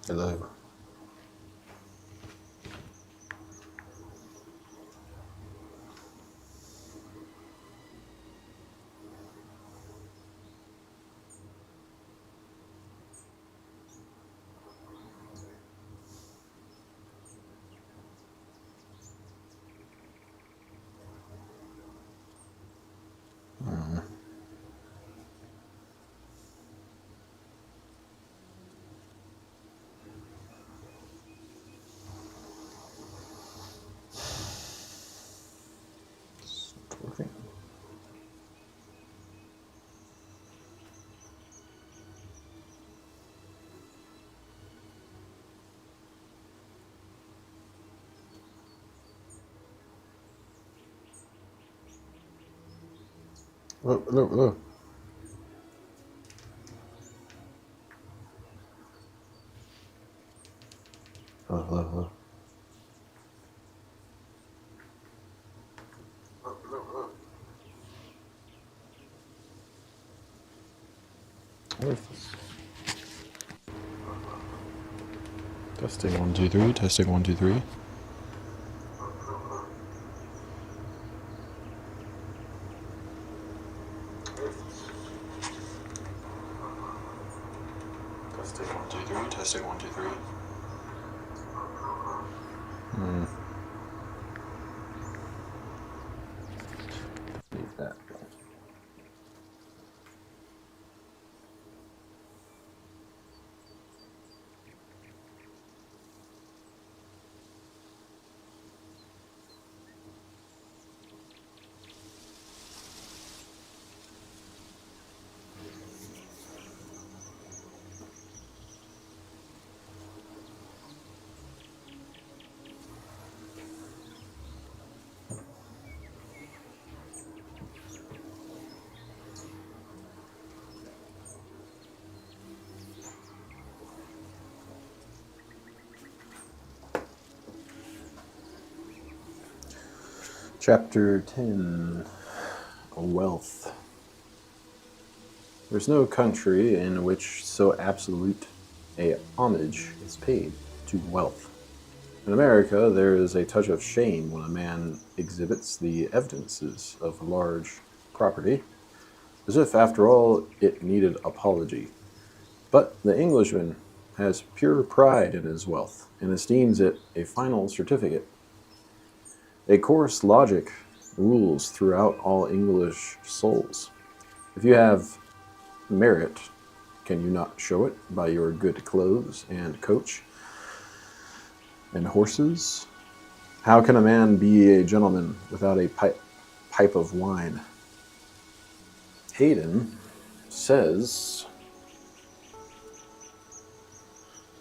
Hello. It's not working. Hello, hello, hello. Hello, hello, hello. What is this? Testing 1, 2, 3. Testing 1, 2, 3. Testing 1, 2, 3. Testing 1, 2, 3. Need that. Chapter 10. Wealth. There's no country in which so absolute a homage is paid to wealth. In America, there is a touch of shame when a man exhibits the evidences of large property, as if, after all, it needed apology. But the Englishman has pure pride in his wealth and esteems it a final certificate. A coarse logic rules throughout all English souls. If you have merit, can you not show it by your good clothes and coach and horses? How can a man be a gentleman without a pipe of wine? Hayden says,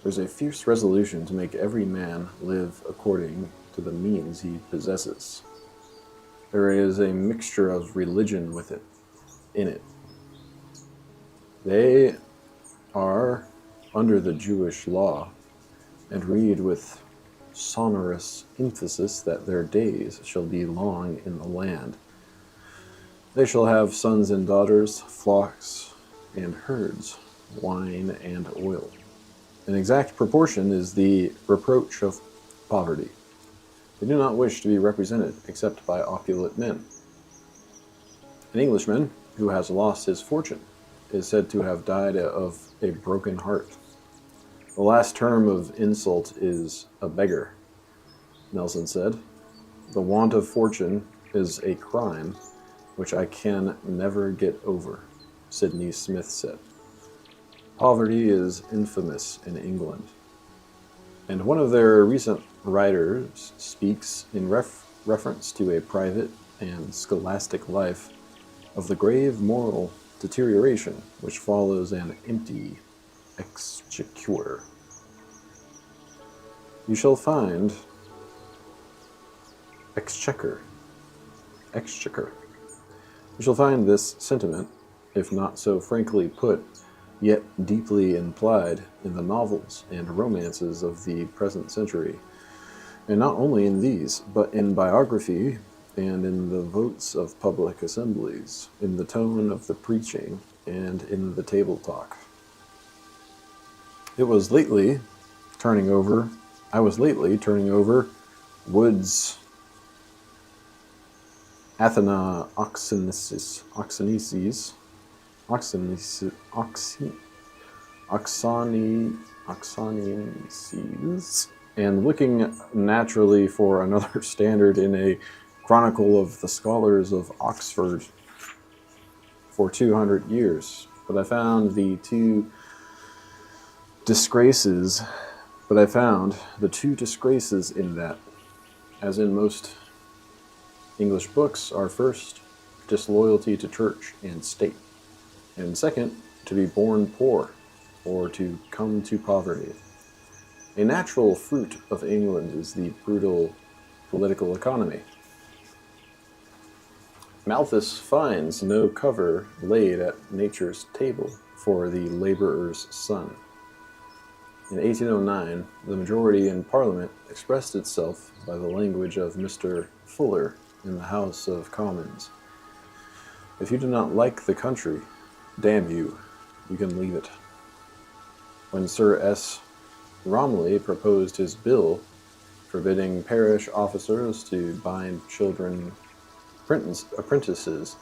there's a fierce resolution to make every man live according to the means he possesses. There is a mixture of religion with it, in it. They are under the Jewish law and read with sonorous emphasis that their days shall be long in the land. They shall have sons and daughters, flocks and herds, wine and oil. An exact proportion is the reproach of poverty. They do not wish to be represented except by opulent men. An Englishman who has lost his fortune is said to have died of a broken heart. The last term of insult is a beggar, Nelson said. The want of fortune is a crime which I can never get over, Sidney Smith said. Poverty is infamous in England. And one of their recent writers speaks in reference to a private and scholastic life of the grave moral deterioration which follows an empty exchequer. You shall find exchequer. You shall find this sentiment, if not so frankly put, yet deeply implied in the novels and romances of the present century, and not only in these, but in biography and in the votes of public assemblies, in the tone of the preaching, and in the table talk. It was lately I was lately turning over Wood's Athena Oxonices, and looking naturally for another standard in a chronicle of the scholars of Oxford for 200 years. But I found the two disgraces in that, as in most English books, are first, disloyalty to church and state, and second, to be born poor, or to come to poverty. A natural fruit of England is the brutal political economy. Malthus finds no cover laid at nature's table for the laborer's son. In 1809, the majority in Parliament expressed itself by the language of Mr. Fuller in the House of Commons. If you do not like the country, damn you, you can leave it. When Sir S. Romilly proposed his bill forbidding parish officers to bind children apprentices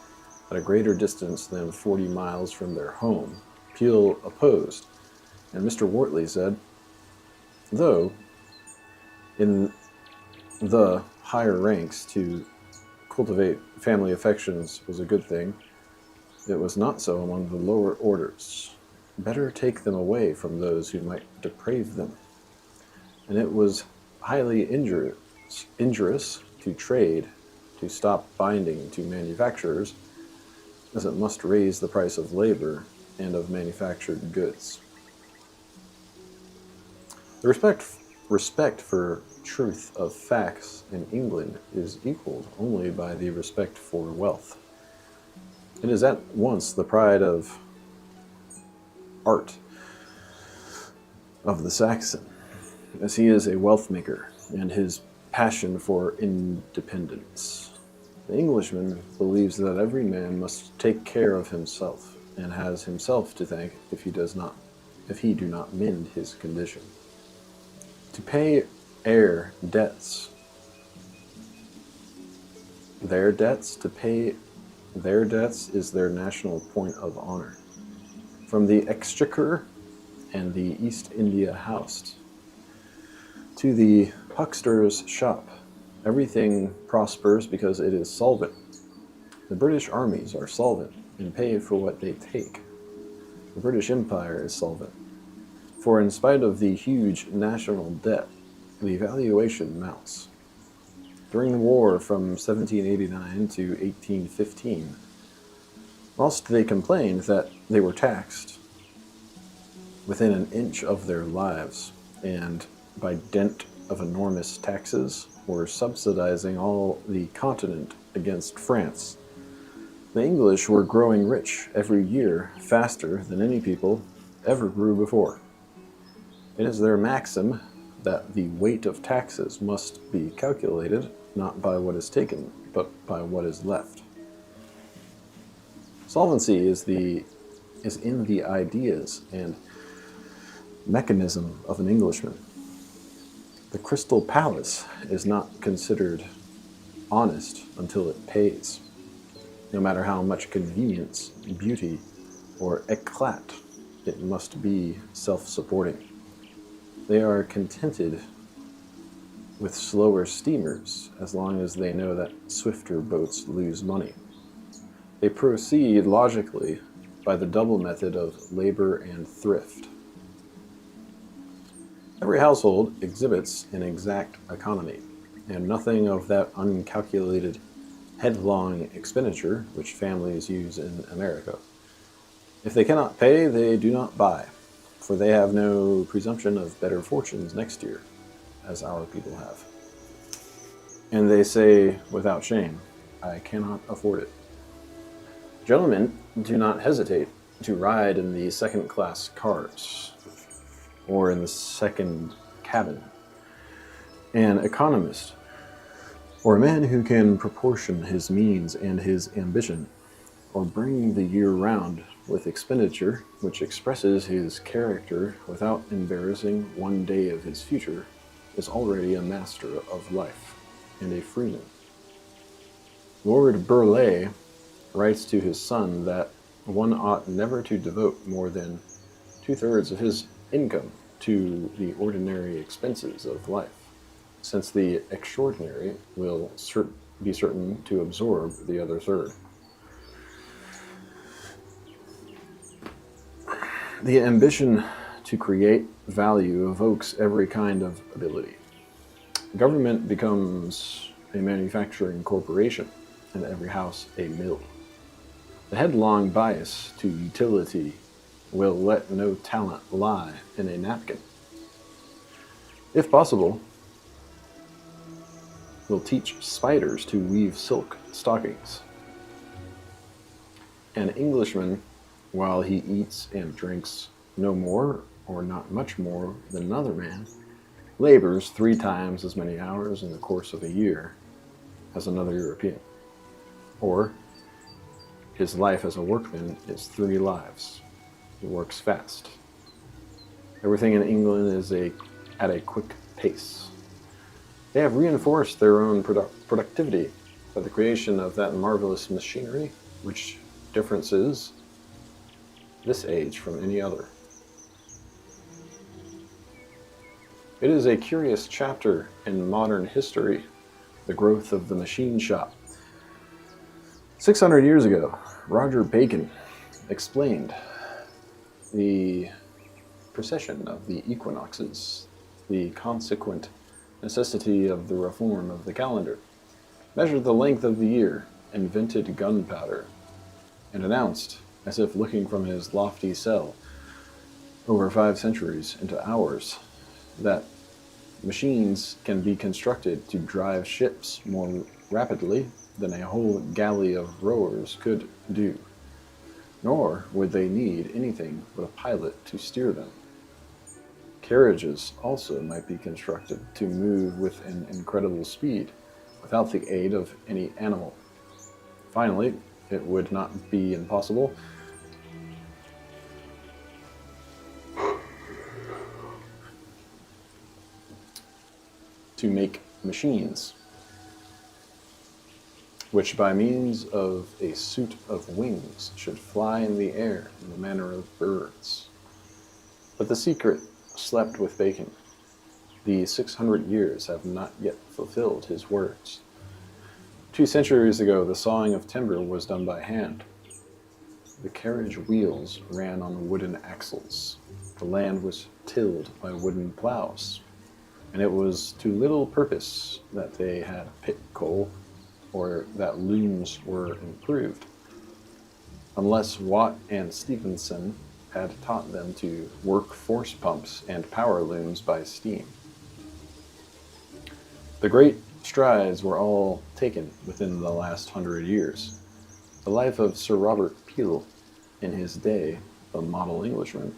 at a greater distance than 40 miles from their home, Peel opposed, and Mr. Wortley said, though in the higher ranks to cultivate family affections was a good thing, it was not so among the lower orders. Better take them away from those who might deprave them. And it was highly injurious to trade to stop binding to manufacturers, as it must raise the price of labor and of manufactured goods. The respect for truth of facts in England is equaled only by the respect for wealth. It is at once the pride of art of the Saxon, as he is a wealth maker, and his passion for independence. The Englishman believes that every man must take care of himself, and has himself to thank if he do not mend his condition. To pay their debts is their national point of honor. From the Exchequer and the East India House to the huckster's shop, everything prospers because it is solvent. The British armies are solvent and pay for what they take. The British Empire is solvent, for in spite of the huge national debt, the valuation mounts. During the war from 1789 to 1815, whilst they complained that they were taxed within an inch of their lives, and by dint of enormous taxes were subsidizing all the continent against France, the English were growing rich every year faster than any people ever grew before. It is their maxim that the weight of taxes must be calculated not by what is taken, but by what is left. Solvency is in the ideas and mechanism of an Englishman. The Crystal Palace is not considered honest until it pays, no matter how much convenience, beauty, or éclat it must be self-supporting. They are contented with slower steamers as long as they know that swifter boats lose money. They proceed logically by the double method of labor and thrift. Every household exhibits an exact economy, and nothing of that uncalculated, headlong expenditure which families use in America. If they cannot pay, they do not buy, for they have no presumption of better fortunes next year, as our people have. And they say without shame, I cannot afford it. Gentlemen do not hesitate to ride in the second-class cars, or in the second cabin. An economist, or a man who can proportion his means and his ambition, or bring the year round with expenditure which expresses his character without embarrassing one day of his future, is already a master of life and a freeman. Lord Burleigh writes to his son that one ought never to devote more than 2/3 of his income to the ordinary expenses of life, since the extraordinary will be certain to absorb the other third. The ambition to create value evokes every kind of ability. Government becomes a manufacturing corporation, and every house a mill. The headlong bias to utility will let no talent lie in a napkin. If possible, will teach spiders to weave silk stockings. An Englishman, while he eats and drinks no more or not much more than another man, labors 3 times as many hours in the course of a year as another European. Or, his life as a workman is 3 lives. He works fast. Everything in England is at a quick pace. They have reinforced their own productivity by the creation of that marvelous machinery which differences this age from any other. It is a curious chapter in modern history, the growth of the machine shop. 600 years ago, Roger Bacon explained the precession of the equinoxes, the consequent necessity of the reform of the calendar, measured the length of the year, invented gunpowder, and announced, as if looking from his lofty cell over 5 centuries into ours, that machines can be constructed to drive ships more rapidly than a whole galley of rowers could do, nor would they need anything but a pilot to steer them. Carriages also might be constructed to move with an incredible speed without the aid of any animal. Finally, it would not be impossible to make machines which by means of a suit of wings should fly in the air in the manner of birds. But the secret slept with Bacon. The 600 years have not yet fulfilled his words. 2 centuries ago, the sawing of timber was done by hand. The carriage wheels ran on wooden axles. The land was tilled by wooden plows. And it was to little purpose that they had pit coal or that looms were improved, unless Watt and Stephenson had taught them to work force pumps and power looms by steam. The great strides were all taken within the last 100 years. The life of Sir Robert Peel, in his day a model Englishman,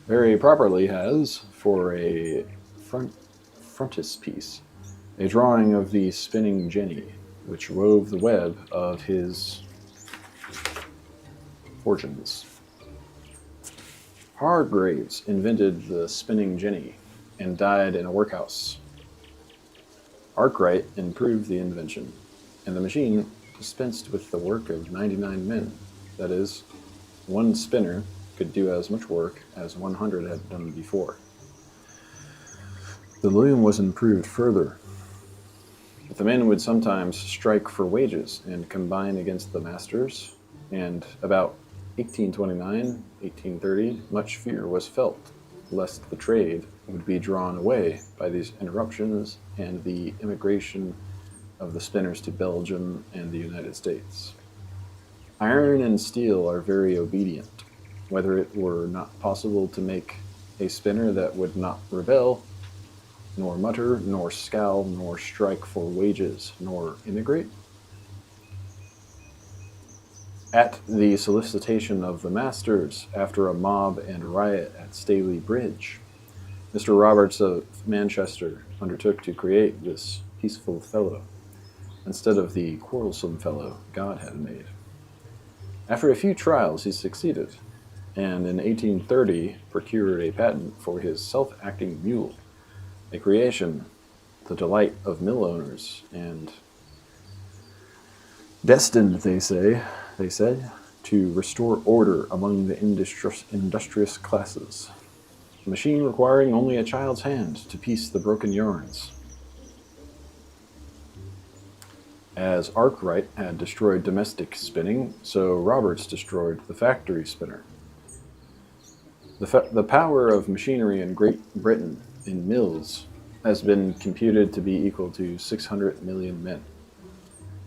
very properly has, for a frontispiece, a drawing of the spinning jenny, which wove the web of his fortunes. Hargreaves invented the spinning jenny and died in a workhouse. Arkwright improved the invention, and the machine dispensed with the work of 99 men. That is, one spinner could do as much work as 100 had done before. The loom was improved further. But the men would sometimes strike for wages and combine against the masters, and about 1829, 1830, much fear was felt lest the trade would be drawn away by these interruptions and the immigration of the spinners to Belgium and the United States. Iron and steel are very obedient. Whether it were not possible to make a spinner that would not rebel, nor mutter, nor scowl, nor strike for wages, nor immigrate? At the solicitation of the masters, after a mob and riot at Staley Bridge, Mr. Roberts of Manchester undertook to create this peaceful fellow, instead of the quarrelsome fellow God had made. After a few trials, he succeeded, and in 1830 procured a patent for his self-acting mule, a creation, the delight of mill owners, and destined, they said, to restore order among the industrious classes. A machine requiring only a child's hand to piece the broken yarns. As Arkwright had destroyed domestic spinning, so Roberts destroyed the factory spinner. The power of machinery in Great Britain in mills has been computed to be equal to 600 million men.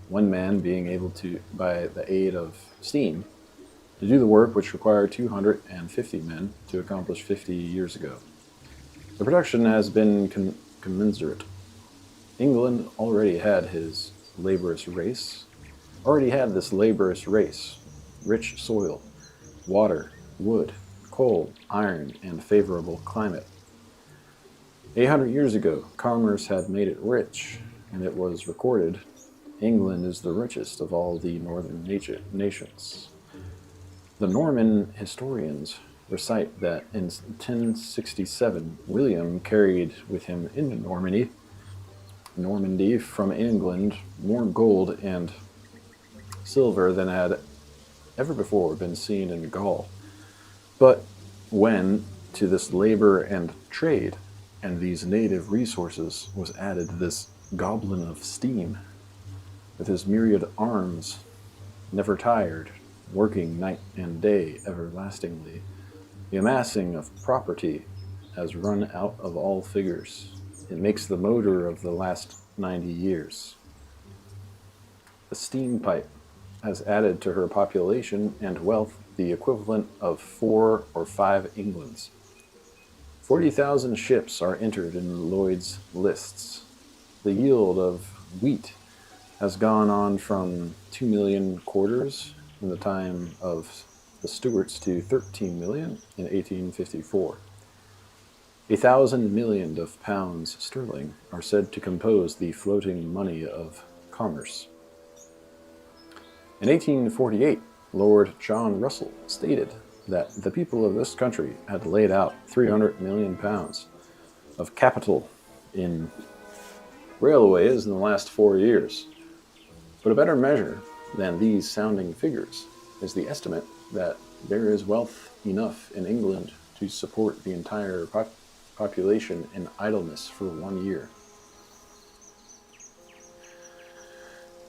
One man being able to, by the aid of steam, to do the work which required 250 men to accomplish 50 years ago. The production has been commensurate. England already had this laborious race, rich soil, water, wood, coal, iron, and favorable climate. 800 years ago, commerce had made it rich, and it was recorded, England is the richest of all the northern nations. The Norman historians recite that in 1067, William carried with him into Normandy from England more gold and silver than had ever before been seen in Gaul. But when to this labor and trade and these native resources was added this goblin of steam, with his myriad arms, never tired, working night and day everlastingly, the amassing of property has run out of all figures. It makes the motor of the last 90 years. The steam pipe has added to her population and wealth the equivalent of 4 or 5 Englands. 40,000 ships are entered in Lloyd's lists. The yield of wheat has gone on from 2 million quarters in the time of the Stuarts to 13 million in 1854. 1,000 million of pounds sterling are said to compose the floating money of commerce. In 1848, Lord John Russell stated that the people of this country had laid out 300 million pounds of capital in railways in the last 4 years. But a better measure than these sounding figures is the estimate that there is wealth enough in England to support the entire population in idleness for 1 year.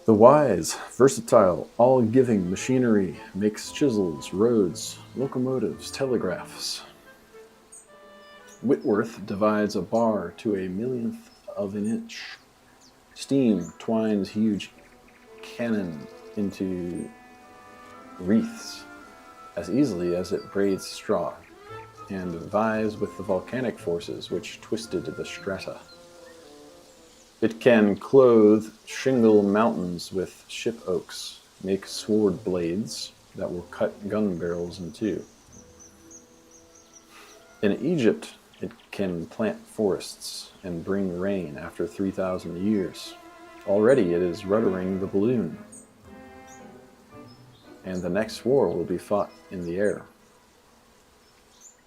The wise, versatile, all-giving machinery makes chisels, roads, locomotives, telegraphs. Whitworth divides a bar to a millionth of an inch. Steam twines huge cannon into wreaths as easily as it braids straw, and vies with the volcanic forces which twisted the strata. It can clothe shingle mountains with ship oaks, make sword blades that will cut gun barrels in two. In Egypt, it can plant forests and bring rain after 3,000 years. Already it is ruddering the balloon, and the next war will be fought in the air.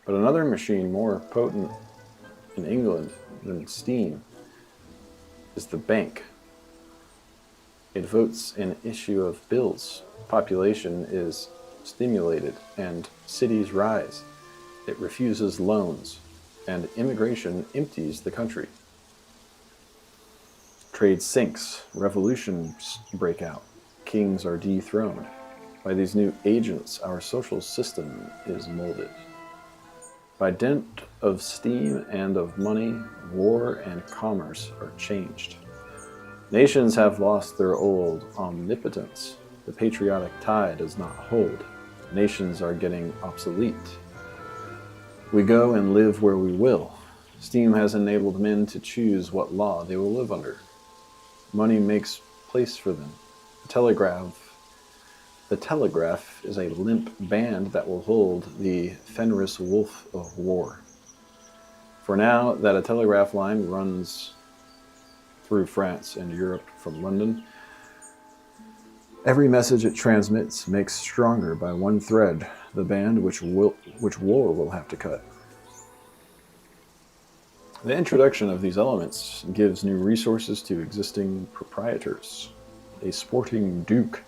But another machine more potent in England than steam is the bank. It votes an issue of bills. Population is stimulated and cities rise. It refuses loans, and immigration empties the country. Trade sinks, revolutions break out, kings are dethroned. By these new agents, our social system is molded. By dint of steam and of money, war and commerce are changed. Nations have lost their old omnipotence. The patriotic tie does not hold. Nations are getting obsolete. We go and live where we will. Steam has enabled men to choose what law they will live under. Money makes place for them. The telegraph is a limp band that will hold the Fenris wolf of war. For now that a telegraph line runs through France and Europe from London, Every message it transmits makes stronger by one thread the band which war will have to cut. The introduction of these elements gives new resources to existing proprietors. A sporting duke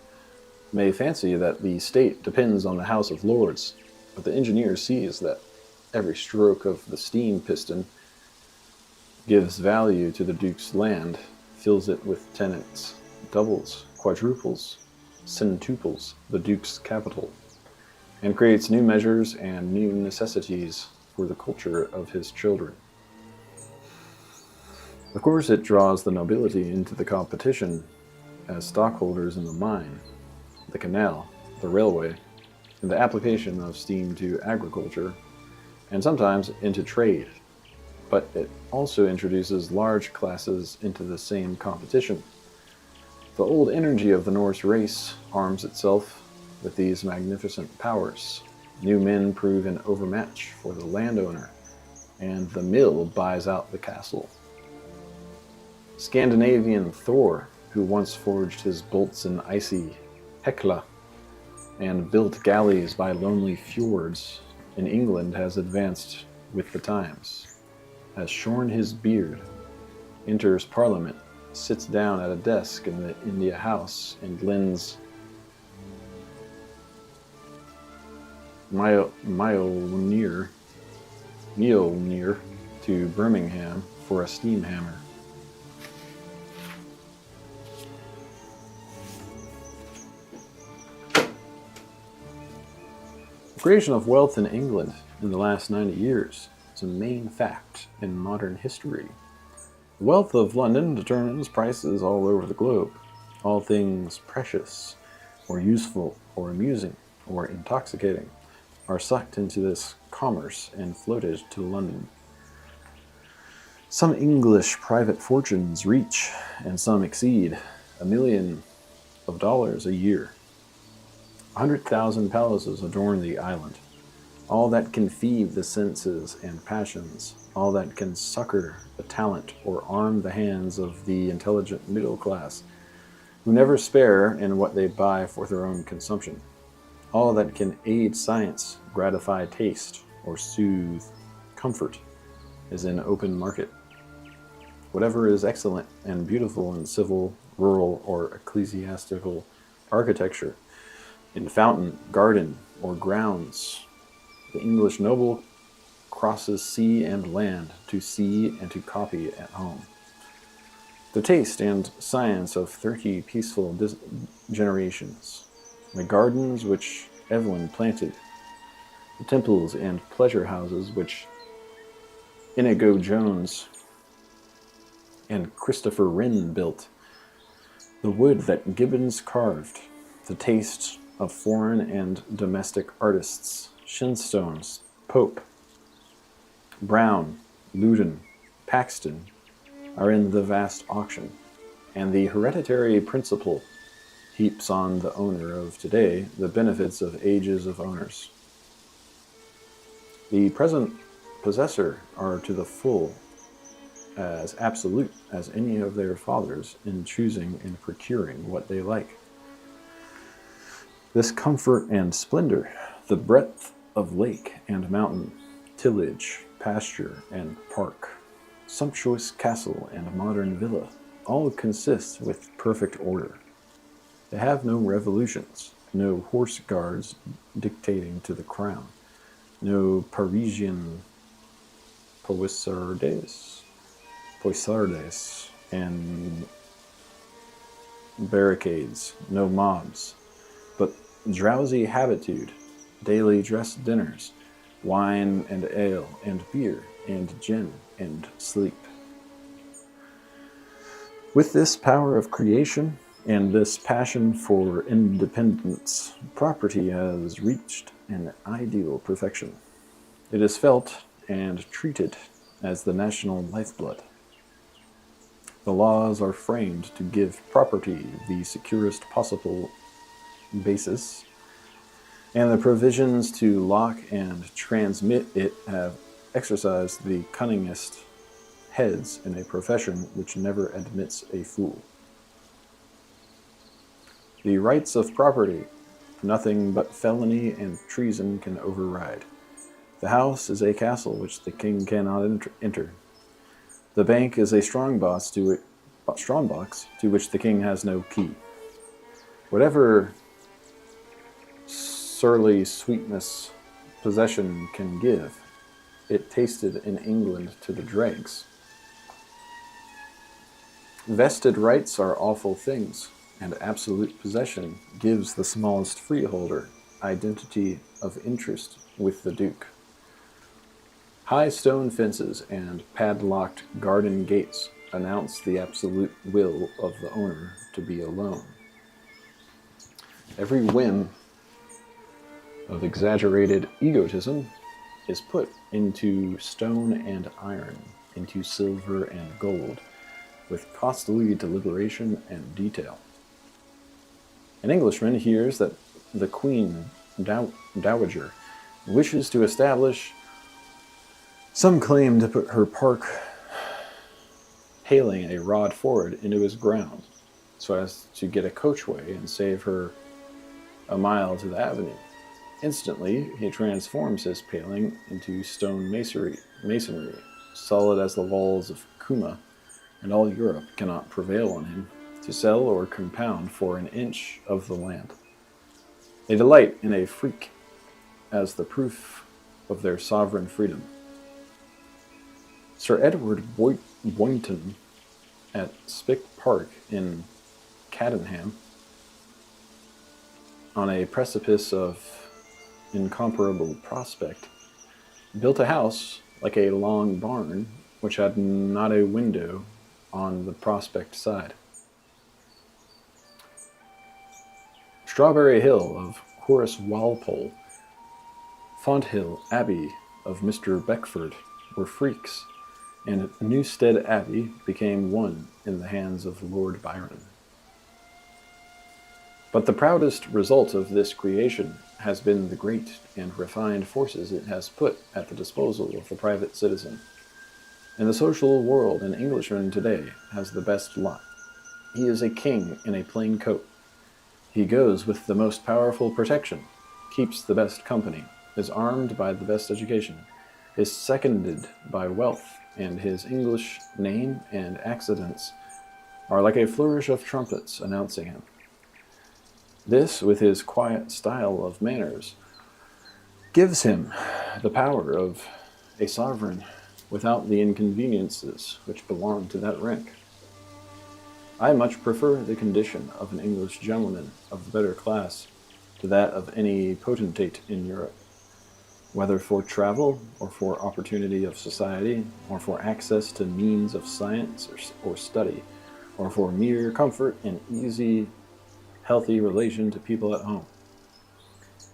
may fancy that the state depends on the House of Lords, but the engineer sees that every stroke of the steam piston gives value to the duke's land, fills it with tenants, doubles, quadruples, centuples the duke's capital, and creates new measures and new necessities for the culture of his children. Of course, it draws the nobility into the competition as stockholders in the mine, the canal, the railway, and the application of steam to agriculture, and sometimes into trade. But it also introduces large classes into the same competition. The old energy of the Norse race arms itself with these magnificent powers. New men prove an overmatch for the landowner, and the mill buys out the castle. Scandinavian Thor, who once forged his bolts in icy Hekla and built galleys by lonely fjords in England, has advanced with the times, has shorn his beard, enters Parliament, sits down at a desk in the India House, and lends Mjolnir to Birmingham for a steam hammer. The creation of wealth in England in the last 90 years is a main fact in modern history. The wealth of London determines prices all over the globe. All things precious, or useful, or amusing, or intoxicating are sucked into this commerce and floated to London. Some English private fortunes reach, and some exceed, $1 million a year. 100,000 palaces adorn the island. All that can feed the senses and passions, all that can succor the talent or arm the hands of the intelligent middle class, who never spare in what they buy for their own consumption. All that can aid science, gratify taste, or soothe comfort is in open market. Whatever is excellent and beautiful in civil, rural, or ecclesiastical architecture, in fountain, garden, or grounds, the English noble crosses sea and land to see and to copy at home. The taste and science of 30 peaceful generations, the gardens which Evelyn planted, the temples and pleasure houses which Inigo Jones and Christopher Wren built, the wood that Gibbons carved, the taste of foreign and domestic artists, Shenstone's, Pope, Brown, Loudon, Paxton, are in the vast auction, and the hereditary principle heaps on the owner of today the benefits of ages of owners. The present possessor are to the full as absolute as any of their fathers in choosing and procuring what they like. This comfort and splendor, the breadth of lake and mountain, tillage, pasture, and park, sumptuous castle and modern villa, all consist with perfect order. They have no revolutions, no horse guards dictating to the crown, no Parisian poissardes and barricades, no mobs, but drowsy habitude, daily dress dinners, wine and ale and beer and gin and sleep. With this power of creation and this passion for independence, property has reached an ideal perfection. It is felt and treated as the national lifeblood. The laws are framed to give property the securest possible basis, and the provisions to lock and transmit it have exercised the cunningest heads in a profession which never admits a fool. The rights of property, nothing but felony and treason can override. The house is a castle which the king cannot enter. The bank is a strong box to which the king has no key. Whatever surly sweetness possession can give, it tasted in England to the dregs. Vested rights are awful things, and absolute possession gives the smallest freeholder identity of interest with the duke. High stone fences and padlocked garden gates announce the absolute will of the owner to be alone. Every whim of exaggerated egotism is put into stone and iron, into silver and gold, with costly deliberation and detail. An Englishman hears that the Queen Dowager wishes to establish some claim to put her park paling a rod forward into his ground, so as to get a coachway and save her a mile to the avenue. Instantly, he transforms his paling into stone masonry, solid as the walls of Cuma, and all Europe cannot prevail on him to sell or compound for an inch of the land. They delight in a freak as the proof of their sovereign freedom. Sir Edward Boynton at Spick Park in Cadenham, on a precipice of incomparable prospect, built a house like a long barn which had not a window on the prospect side. Strawberry Hill of Horace Walpole, Fonthill Abbey of Mr. Beckford were freaks, and Newstead Abbey became one in the hands of Lord Byron. But the proudest result of this creation has been the great and refined forces it has put at the disposal of the private citizen. In the social world, an Englishman today has the best lot. He is a king in a plain coat. He goes with the most powerful protection, keeps the best company, is armed by the best education, is seconded by wealth, and his English name and accidents are like a flourish of trumpets announcing him. This, with his quiet style of manners, gives him the power of a sovereign without the inconveniences which belong to that rank. I much prefer the condition of an English gentleman of the better class to that of any potentate in Europe, whether for travel, or for opportunity of society, or for access to means of science or study, or for mere comfort and easy, healthy relation to people at home.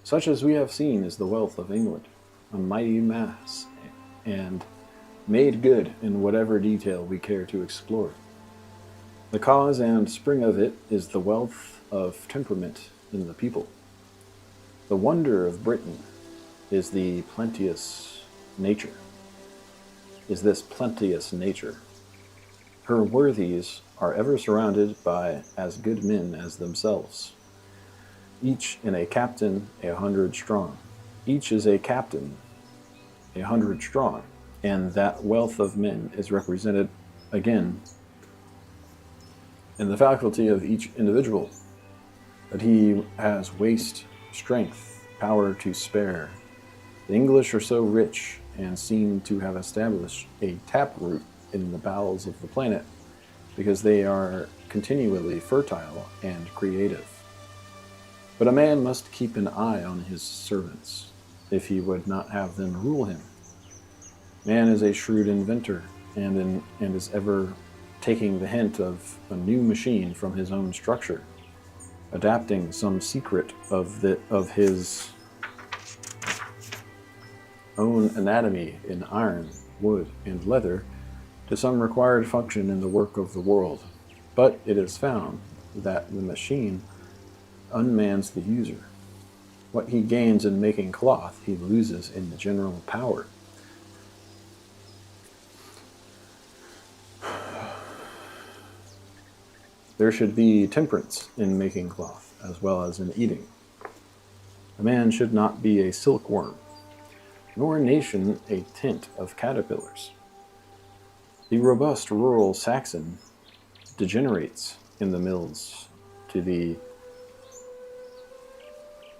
Such as we have seen is the wealth of England, a mighty mass, and made good in whatever detail we care to explore. The cause and spring of it is the wealth of temperament in the people. The wonder of Britain is this plenteous nature. Her worthies are ever surrounded by as good men as themselves, each in a captain 100 strong. Each is a captain 100 strong, and that wealth of men is represented again in the faculty of each individual, that he has waste, strength, power to spare. The English are so rich and seem to have established a taproot in the bowels of the planet because they are continually fertile and creative. But a man must keep an eye on his servants if he would not have them rule him. Man is a shrewd inventor and is ever taking the hint of a new machine from his own structure, adapting some secret of his own anatomy in iron, wood, and leather to some required function in the work of the world. But it is found that the machine unmans the user. What he gains in making cloth, he loses in the general power. There should be temperance in making cloth. as well as in eating. A man should not be a silkworm, nor a nation a tent of caterpillars. The robust rural Saxon degenerates in the mills to the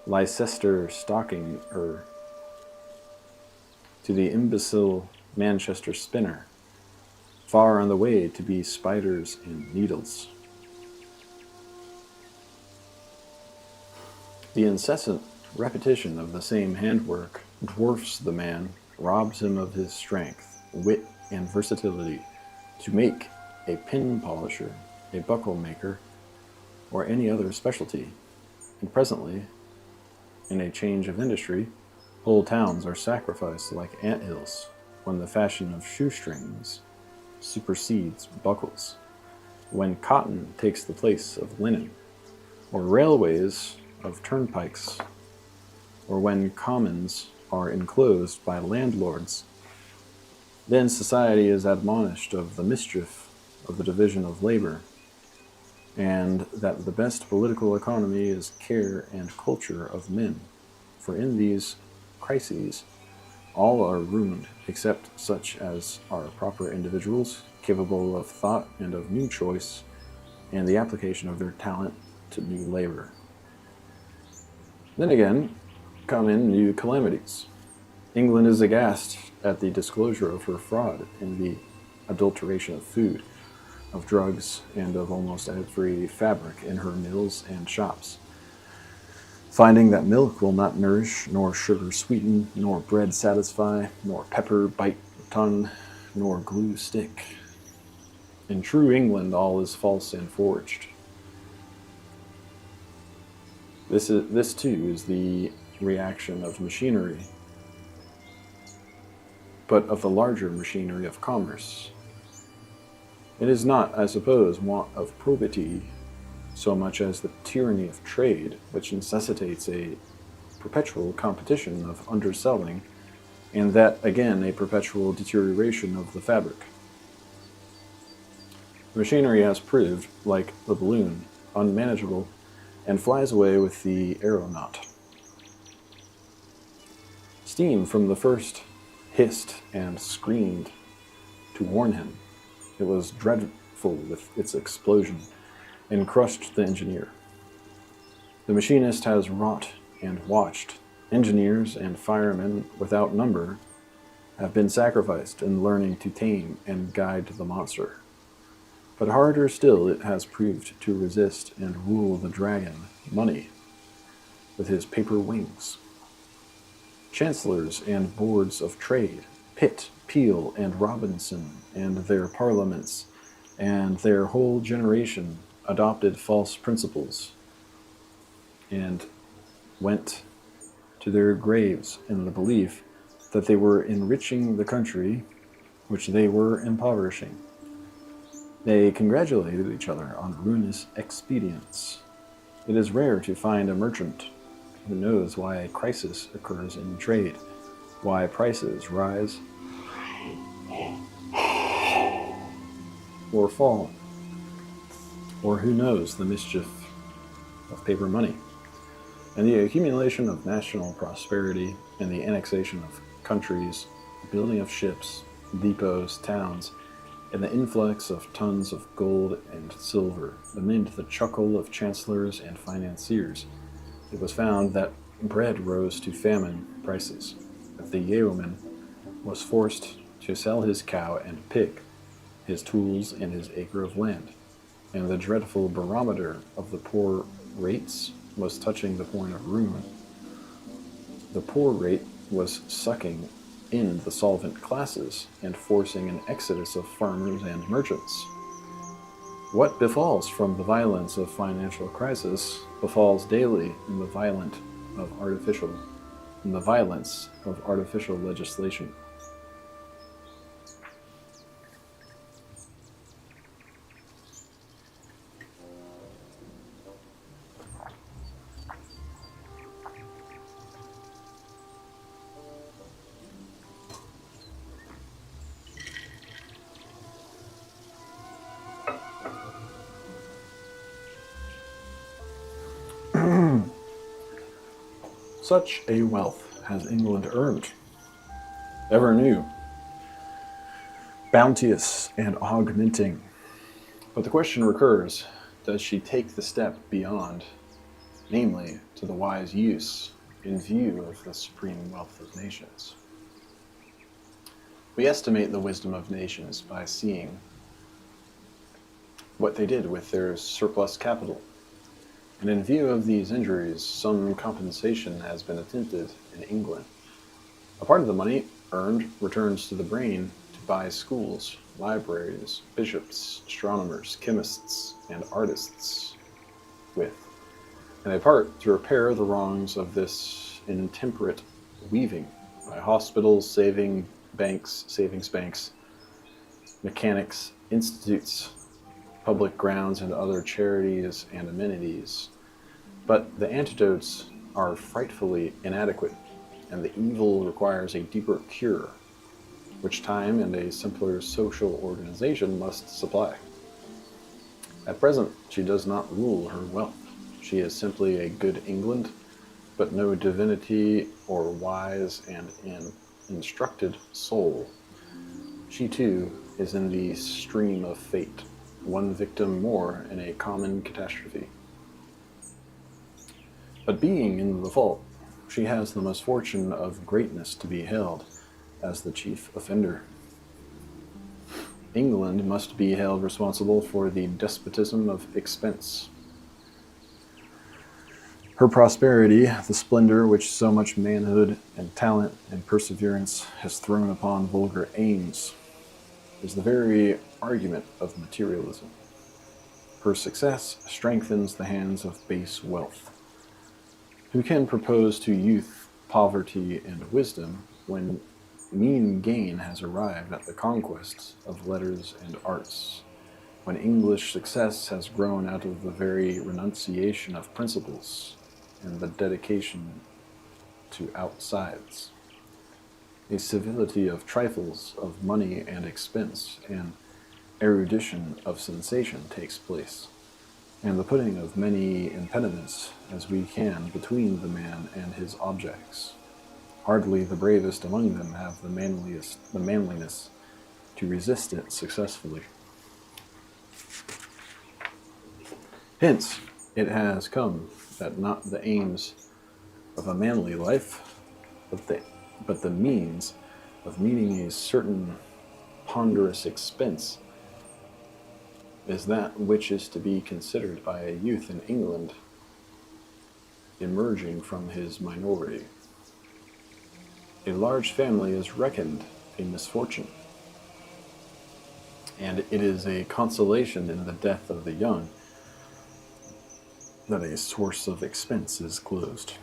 Leicester stocking, or to the imbecile Manchester spinner, far on the way to be spiders and needles. The incessant repetition of the same handwork dwarfs the man, robs him of his strength, wit, and versatility to make a pin polisher, a buckle maker, or any other specialty. And presently, in a change of industry, whole towns are sacrificed like anthills when the fashion of shoestrings supersedes buckles, when cotton takes the place of linen, or railways of turnpikes, or when commons are enclosed by landlords. Then society is admonished of the mischief of the division of labor, and that the best political economy is care and culture of men. For in these crises, all are ruined except such as are proper individuals, capable of thought and of new choice, and the application of their talent to new labor. Then again, come in new calamities. England is aghast at the disclosure of her fraud in the adulteration of food, of drugs, and of almost every fabric in her mills and shops. Finding that milk will not nourish, nor sugar sweeten, nor bread satisfy, nor pepper bite the tongue, nor glue stick. In true England all is false and forged. This too is the reaction of machinery, but of the larger machinery of commerce. It is not, I suppose, want of probity so much as the tyranny of trade, which necessitates a perpetual competition of underselling, and that again a perpetual deterioration of the fabric. The machinery has proved, like the balloon, unmanageable, and flies away with the aeronaut. Steam from the first hissed and screamed to warn him. It was dreadful with its explosion, and crushed the engineer. The machinist has wrought and watched. Engineers and firemen without number have been sacrificed in learning to tame and guide the monster. But harder still it has proved to resist and rule the dragon, money, with his paper wings. Chancellors and boards of trade, Pitt, Peel, and Robinson, and their parliaments, and their whole generation adopted false principles, and went to their graves in the belief that they were enriching the country which they were impoverishing. They congratulated each other on ruinous expedients. It is rare to find a merchant who knows why a crisis occurs in trade, why prices rise or fall, or who knows the mischief of paper money, and the accumulation of national prosperity and the annexation of countries, building of ships, depots, towns, and the influx of tons of gold and silver. Amid the chuckle of chancellors and financiers, it was found that bread rose to famine prices, that the yeoman was forced to sell his cow and pig, his tools and his acre of land, and the dreadful barometer of the poor rates was touching the point of ruin. The poor rate was sucking in the solvent classes and forcing an exodus of farmers and merchants. What befalls from the violence of financial crisis befalls daily in the violence of artificial legislation. Such a wealth has England earned, ever new, bounteous and augmenting. But the question recurs, does she take the step beyond, namely to the wise use in view of the supreme wealth of nations? We estimate the wisdom of nations by seeing what they did with their surplus capital. And in view of these injuries, some compensation has been attempted in England. A part of the money earned returns to the brain to buy schools, libraries, bishops, astronomers, chemists, and artists with, and a part to repair the wrongs of this intemperate weaving by hospitals, savings banks, mechanics, institutes, public grounds, and other charities and amenities. But the antidotes are frightfully inadequate, and the evil requires a deeper cure, which time and a simpler social organization must supply. At present, she does not rule her wealth. She is simply a good England, but no divinity or wise and instructed soul. She too is in the stream of fate, one victim more in a common catastrophe. But being in the fault, she has the misfortune of greatness to be held as the chief offender. England must be held responsible for the despotism of expense. Her prosperity, the splendor which so much manhood and talent and perseverance has thrown upon vulgar aims, is the very argument of materialism. Her success strengthens the hands of base wealth. Who can propose to youth poverty and wisdom when mean gain has arrived at the conquest of letters and arts, when English success has grown out of the very renunciation of principles and the dedication to outsides? A civility of trifles, of money and expense, and erudition of sensation takes place, and the putting of many impediments as we can between the man and his objects. Hardly the bravest among them have the manliness to resist it successfully. Hence, it has come that not the aims of a manly life, but the means of meeting a certain ponderous expense is that which is to be considered by a youth in England emerging from his minority. A large family is reckoned a misfortune, and it is a consolation in the death of the young that a source of expense is closed.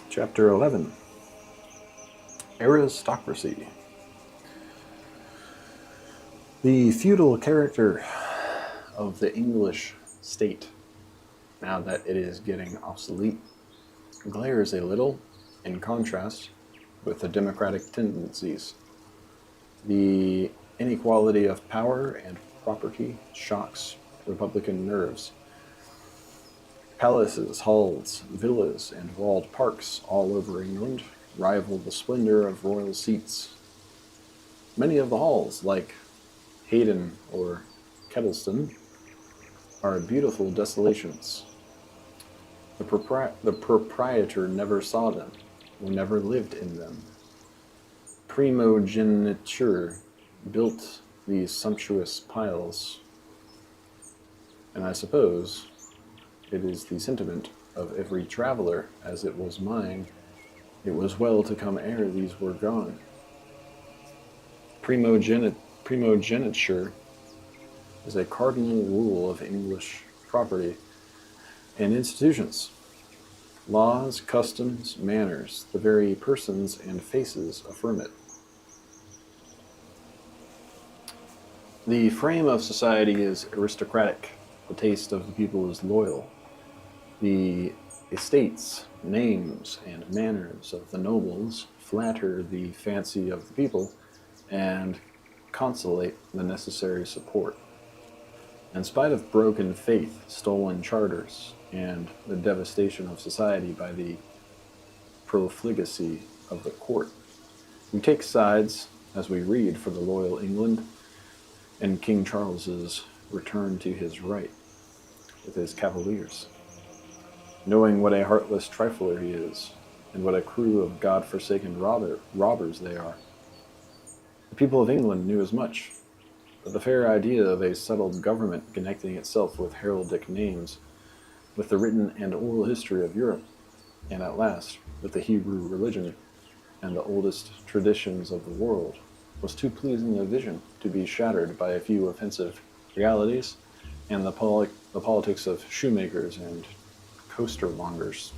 Chapter 11. Aristocracy. The feudal character of the English state, now that it is getting obsolete, glares a little in contrast with the democratic tendencies. The inequality of power and property shocks republican nerves. Palaces, halls, villas, and walled parks all over England rival the splendor of royal seats. Many of the halls, like Haydon or Kettleston, are beautiful desolations. The proprietor never saw them, or never lived in them. Primogeniture built these sumptuous piles, and I suppose it is the sentiment of every traveler, as it was mine, it was well to come ere these were gone. Primogeniture is a cardinal rule of English property and institutions. Laws, customs, manners, the very persons and faces affirm it. The frame of society is aristocratic. The taste of the people is loyal. The estates, names, and manners of the nobles flatter the fancy of the people and consolate the necessary support. In spite of broken faith, stolen charters, and the devastation of society by the profligacy of the court, we take sides as we read for the loyal England and King Charles's return to his right with his cavaliers, knowing what a heartless trifler he is, and what a crew of God-forsaken robbers they are. The people of England knew as much, but the fair idea of a settled government connecting itself with heraldic names, with the written and oral history of Europe, and at last with the Hebrew religion and the oldest traditions of the world, was too pleasing a vision to be shattered by a few offensive realities and the politics of shoemakers and costermongers.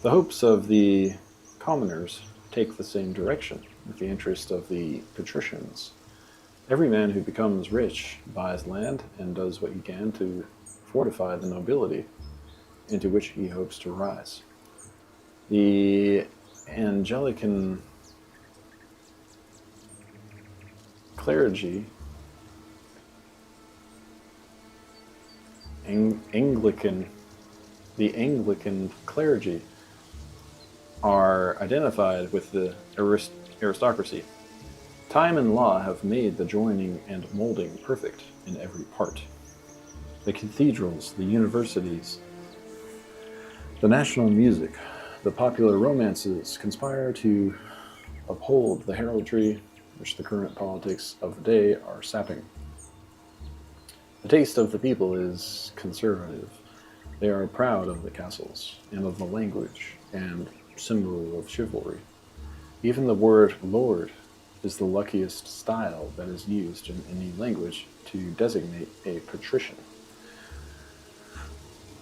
The hopes of the commoners take the same direction with the interest of the patricians. Every man who becomes rich buys land and does what he can to fortify the nobility into which he hopes to rise. The Anglican clergy the Anglican clergy are identified with the aristocracy. Time and law have made the joining and molding perfect in every part. The cathedrals, the universities, the national music, the popular romances conspire to uphold the heraldry which the current politics of the day are sapping. The taste of the people is conservative. They are proud of the castles and of the language and symbol of chivalry. Even the word lord is the luckiest style that is used in any language to designate a patrician.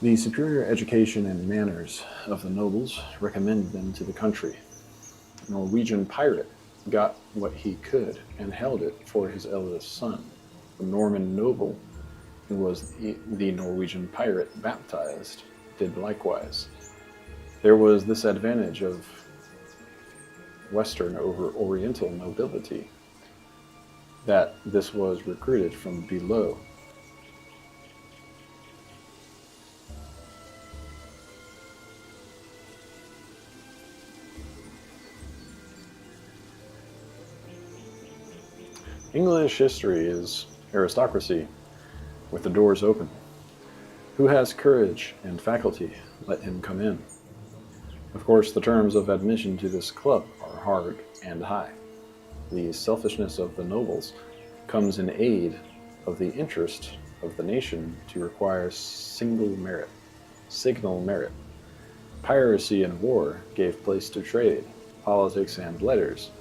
The superior education and manners of the nobles recommended them to the country. A Norwegian pirate got what he could and held it for his eldest son. The Norman noble who was the Norwegian pirate baptized did likewise. There was this advantage of Western over Oriental nobility, that this was recruited from below. English history is aristocracy, with the doors open. Who has courage and faculty, let him come in. Of course, the terms of admission to this club are hard and high. The selfishness of the nobles comes in aid of the interest of the nation to require signal merit. Piracy and war gave place to trade, politics, and letters.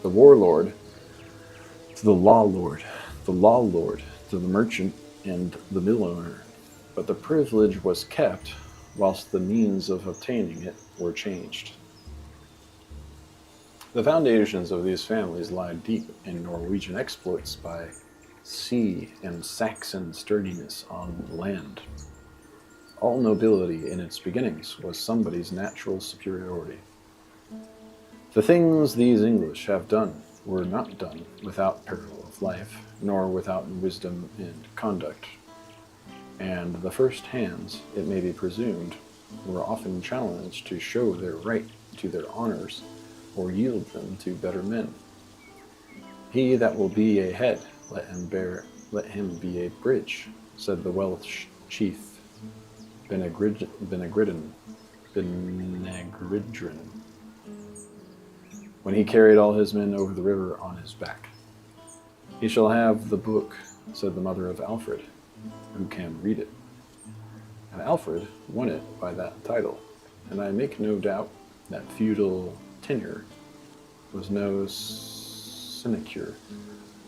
The warlord to the law lord to the merchant and the mill owner. But the privilege was kept, whilst the means of obtaining it were changed. The foundations of these families lie deep in Norwegian exploits by sea and Saxon sturdiness on land. All nobility in its beginnings was somebody's natural superiority. The things these English have done were not done without peril of life, nor without wisdom and conduct. And the first hands, it may be presumed, were often challenged to show their right to their honors, or yield them to better men. He that will be a head, let him be a bridge, said the Welsh chief Benegridin, when he carried all his men over the river on his back. He shall have the book, said the mother of Alfred, who can read it. And Alfred won it by that title, and I make no doubt that feudal tenure was no sinecure,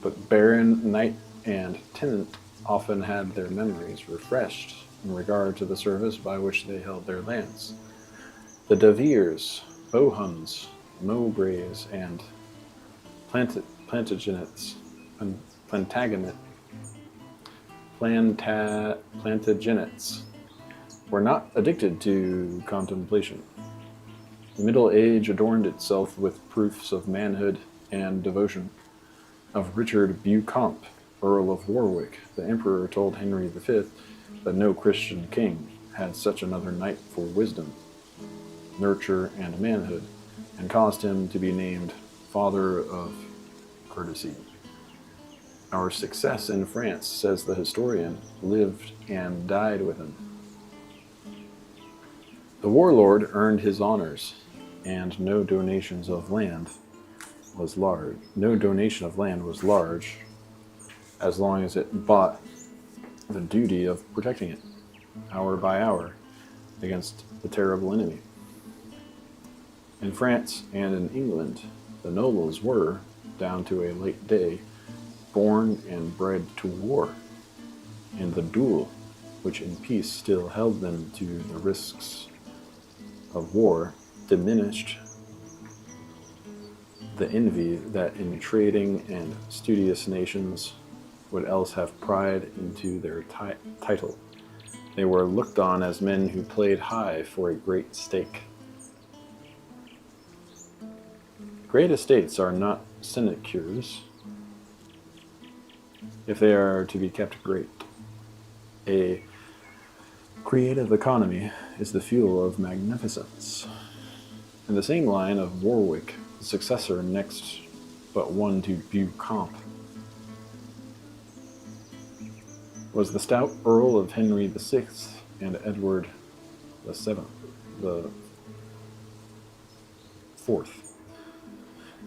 but baron, knight, and tenant often had their memories refreshed in regard to the service by which they held their lands. The De Veres, Bohuns, Mowbrays, and Plantagenets, Plantagenet, Plantagenets were not addicted to contemplation. The Middle Age adorned itself with proofs of manhood and devotion. Of Richard Beauchamp, Earl of Warwick, the Emperor told Henry V that no Christian king had such another knight for wisdom, nurture, and manhood, and caused him to be named Father of Courtesy. Our success in France, says the historian, lived and died with him. The warlord earned his honors, and no donation of land was large, as long as it bought the duty of protecting it, hour by hour, against the terrible enemy. In France and in England, the nobles were, down to a late day, born and bred to war, and the duel, which in peace still held them to the risks of war, diminished the envy that in trading and studious nations would else have pride into their title. They were looked on as men who played high for a great stake. Great estates are not sinecures if they are to be kept great. A creative economy is the fuel of magnificence. In the same line of Warwick, the successor next but one to Beauchamp was the stout Earl of Henry VI and Edward the Fourth.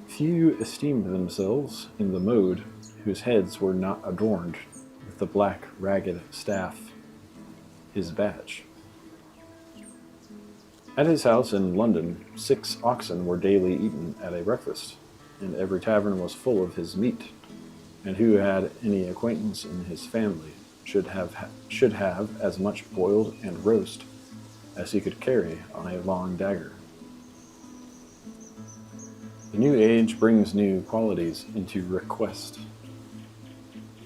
Few esteemed themselves in the mode whose heads were not adorned with the black ragged staff, his badge. At his house in London, 6 oxen were daily eaten at a breakfast, and every tavern was full of his meat, and who had any acquaintance in his family should have as much boiled and roast as he could carry on a long dagger. The new age brings new qualities into request.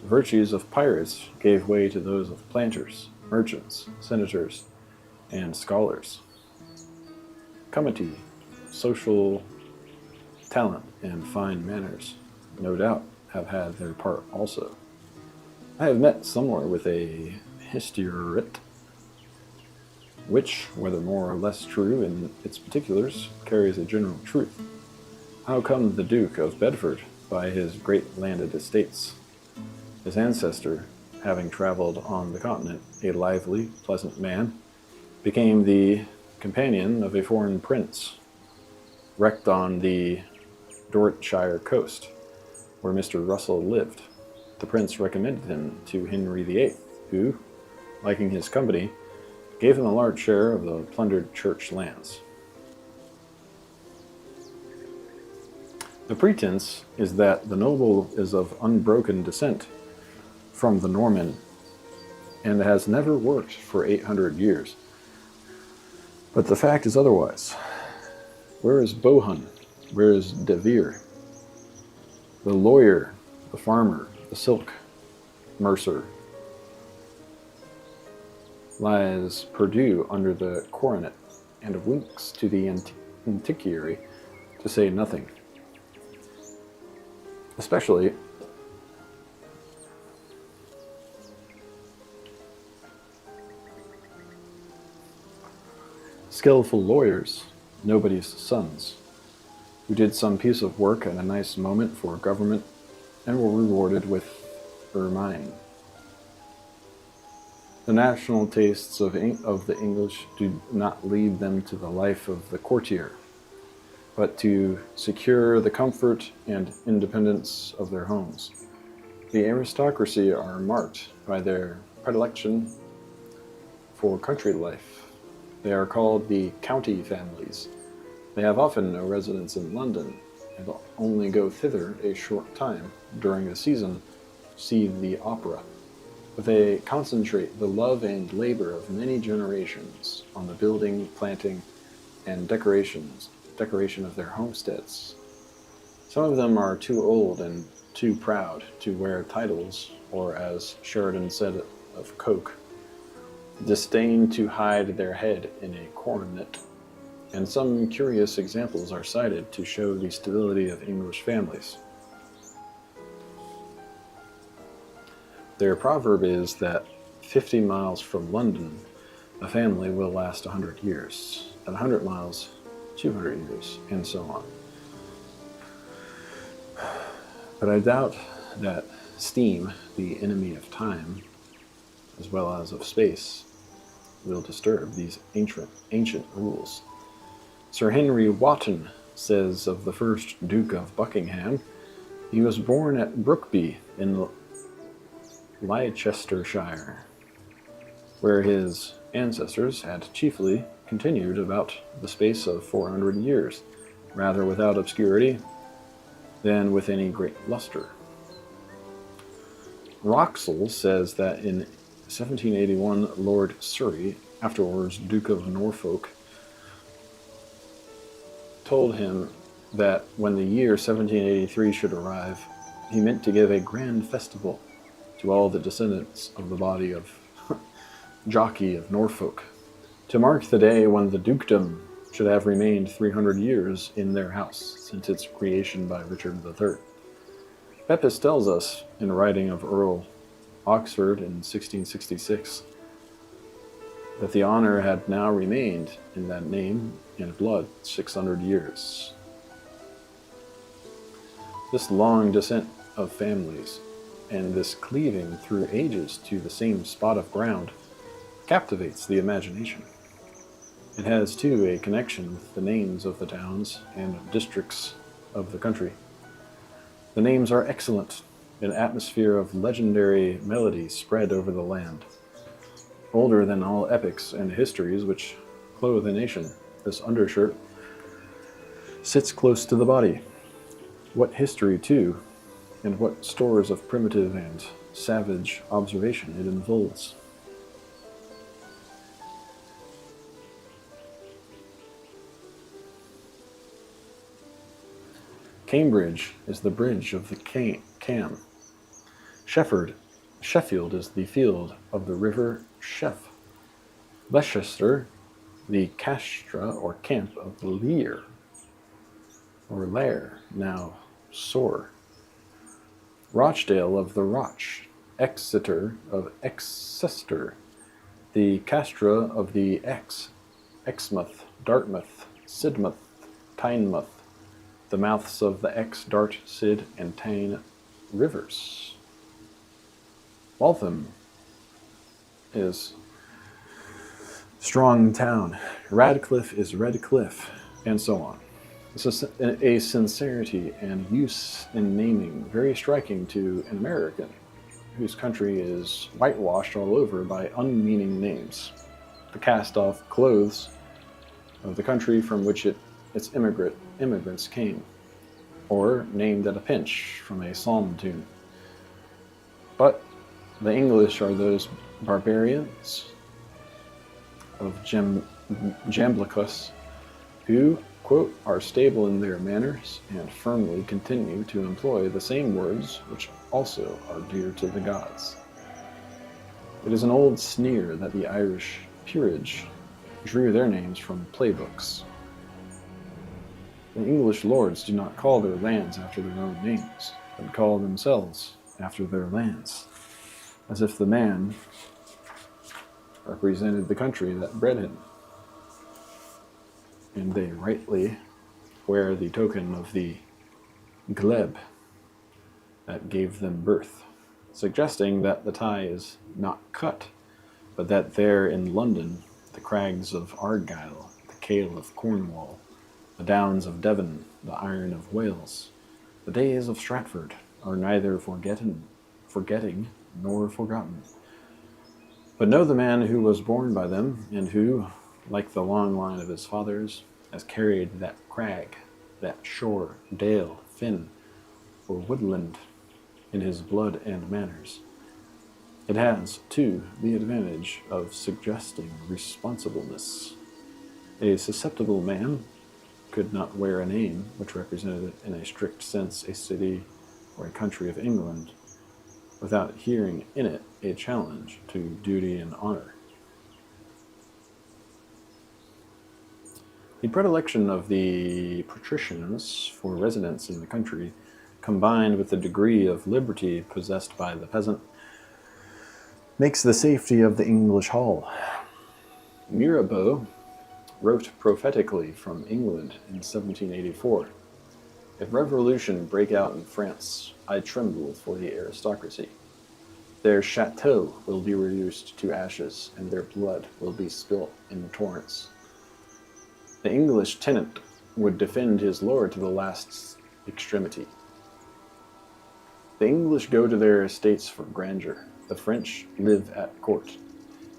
The virtues of pirates gave way to those of planters, merchants, senators, and scholars. Comity, social talent, and fine manners, no doubt, have had their part also. I have met somewhere with a historiette, which, whether more or less true in its particulars, carries a general truth. How comes the Duke of Bedford by his great landed estates? His ancestor, having traveled on the continent, a lively, pleasant man, became the companion of a foreign prince, wrecked on the Dorsetshire coast, where Mr. Russell lived. The prince recommended him to Henry VIII, who, liking his company, gave him a large share of the plundered church lands. The pretense is that the noble is of unbroken descent from the Norman, and has never worked for 800 years. But the fact is otherwise. Where is Bohun? Where is De Vere? The lawyer, the farmer, the silk mercer lies perdu under the coronet, and winks to the antiquary, to say nothing. Especially skillful lawyers, nobody's sons, who did some piece of work at a nice moment for government and were rewarded with ermine. The national tastes of the English do not lead them to the life of the courtier, but to secure the comfort and independence of their homes. The aristocracy are marked by their predilection for country life. They are called the county families. They have often no residence in London, and only go thither a short time during the season to see the opera. but they concentrate the love and labor of many generations on the building, planting, and decoration of their homesteads. Some of them are too old and too proud to wear titles, or as Sheridan said of Coke, disdain to hide their head in a coronet. And some curious examples are cited to show the stability of English families. Their proverb is that 50 miles from London, a family will last 100 years. At 100 miles, 200 years, and so on. But I doubt that steam, the enemy of time, as well as of space, will disturb these ancient rules. Sir Henry Wotton says of the first Duke of Buckingham, he was born at Brookby in Leicestershire, where his ancestors had chiefly continued about the space of 400 years, rather without obscurity than with any great luster. Wraxall says that in 1781 Lord Surrey, afterwards Duke of Norfolk, told him that when the year 1783 should arrive, he meant to give a grand festival to all the descendants of the body of Jockey of Norfolk, to mark the day when the dukedom should have remained 300 years in their house since its creation by Richard III. Pepys tells us, in writing of Earl Oxford in 1666, that the honor had now remained in that name and blood 600 years. This long descent of families and this cleaving through ages to the same spot of ground captivates the imagination. It has, too, a connection with the names of the towns and districts of the country. The names are excellent, an atmosphere of legendary melody spread over the land. Older than all epics and histories which clothe a nation, this undershirt sits close to the body. What history, too, and what stores of primitive and savage observation it unfolds. Cambridge is the bridge of the Cam. Sheffield is the field of the river Shef. Leicester, the castra or camp of the Lear, or Lair, now Soar. Rochdale of the Roch. Exeter of Exeter, the castra of the Exmouth, Dartmouth, Sidmouth, Tynemouth, the mouths of the Exe, Dart, Sid, and Tyne rivers. Waltham is Strong Town. Radcliffe is Redcliffe, and so on. This is a sincerity and use in naming very striking to an American, whose country is whitewashed all over by unmeaning names. The cast-off clothes of the country from which its immigrants came, or named at a pinch from a psalm tune. But the English are those barbarians of Jamblichus who, quote, are stable in their manners and firmly continue to employ the same words which also are dear to the gods. It is an old sneer that the Irish peerage drew their names from playbooks. The English lords do not call their lands after their own names, but call themselves after their lands, as if the man represented the country that bred him. And they rightly wear the token of the glebe that gave them birth, suggesting that the tie is not cut, but that there in London, the crags of Argyll, the Kale of Cornwall, the downs of Devon, the iron of Wales, the days of Stratford are neither forgetting nor forgotten. But know the man who was born by them, and who, like the long line of his fathers, has carried that crag, that shore, dale, fen, or woodland in his blood and manners. It has, too, the advantage of suggesting responsibleness. A susceptible man could not wear a name which represented in a strict sense a city or a country of England without hearing in it a challenge to duty and honor. The predilection of the patricians for residence in the country, combined with the degree of liberty possessed by the peasant, makes the safety of the English hall. Mirabeau wrote prophetically from England in 1784, "If revolution break out in France, I tremble for the aristocracy. Their chateau will be reduced to ashes, and their blood will be spilt in torrents. The English tenant would defend his lord to the last extremity. The English go to their estates for grandeur. The French live at court,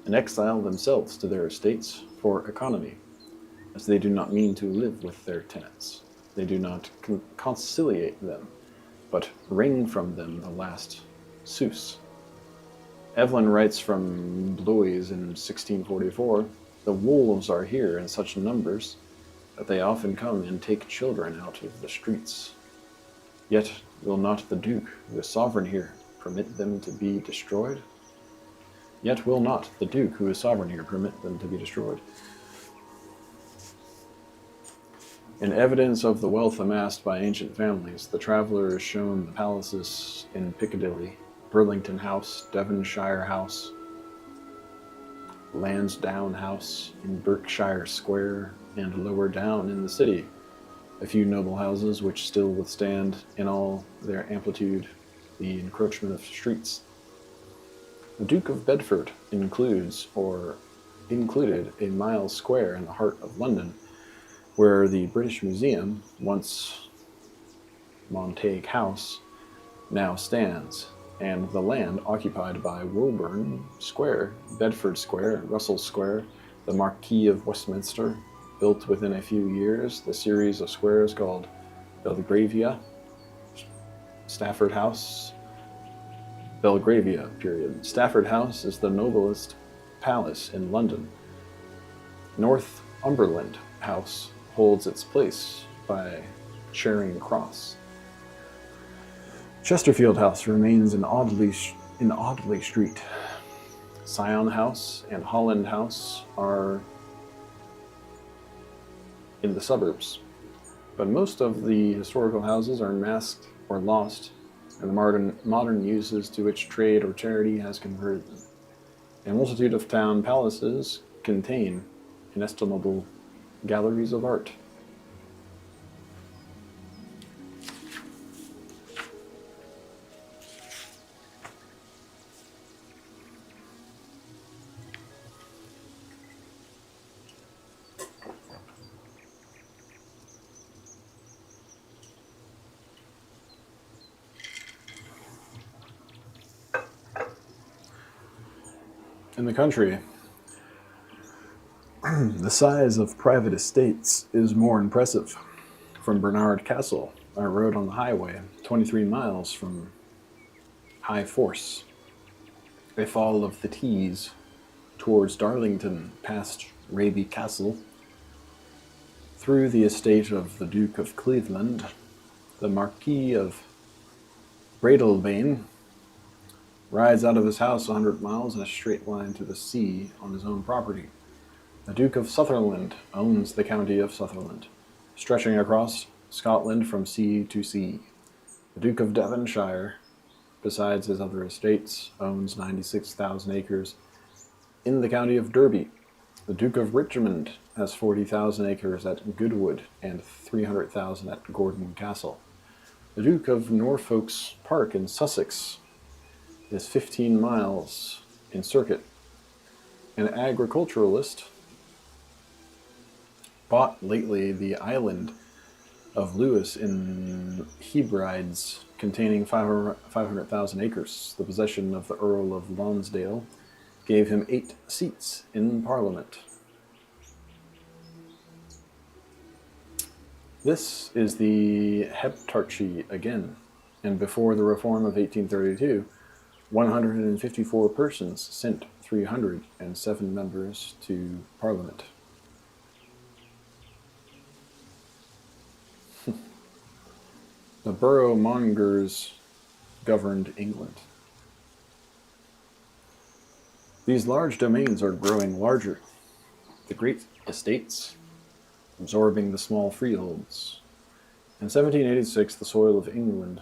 and exile themselves to their estates for economy, as they do not mean to live with their tenants. They do not conciliate them, but wring from them the last sous." Evelyn writes from Blois in 1644, "The wolves are here in such numbers that they often come and take children out of the streets. Yet will not the Duke, who is sovereign here, permit them to be destroyed? Yet will not the Duke, who is sovereign here, permit them to be destroyed." In evidence of the wealth amassed by ancient families, the traveler is shown the palaces in Piccadilly, Burlington House, Devonshire House, Lansdowne House in Berkshire Square, and lower down in the city, a few noble houses which still withstand in all their amplitude the encroachment of streets. The Duke of Bedford included a mile square in the heart of London, where the British Museum, once Montague House, now stands, and the land occupied by Woburn Square, Bedford Square, Russell Square, the Marquis of Westminster, built within a few years the series of squares called Belgravia, Stafford House, Belgravia, period. Stafford House is the noblest palace in London. Northumberland House holds its place by Charing Cross. Chesterfield House remains in Audley Street. Sion House and Holland House are in the suburbs, but most of the historical houses are masked or lost, and the modern uses to which trade or charity has converted them. A multitude of town palaces contain inestimable galleries of art. In the country, the size of private estates is more impressive. From Bernard Castle, I rode on the highway 23 miles from High Force, a fall of the Tees towards Darlington, past Raby Castle, through the estate of the Duke of Cleveland, the Marquis of Breadalbane rides out of his house 100 miles in a straight line to the sea on his own property. The Duke of Sutherland owns the county of Sutherland, stretching across Scotland from sea to sea. The Duke of Devonshire, besides his other estates, owns 96,000 acres in the county of Derby. The Duke of Richmond has 40,000 acres at Goodwood and 300,000 at Gordon Castle. The Duke of Norfolk's Park in Sussex is 15 miles in circuit. An agriculturalist bought lately the island of Lewis in Hebrides, containing 500,000 acres. The possession of the Earl of Lonsdale gave him 8 seats in Parliament. This is the Heptarchy again, and before the reform of 1832, 154 persons sent 307 members to Parliament. The borough-mongers governed England. These large domains are growing larger. The great estates absorbing the small freeholds. In 1786, the soil of England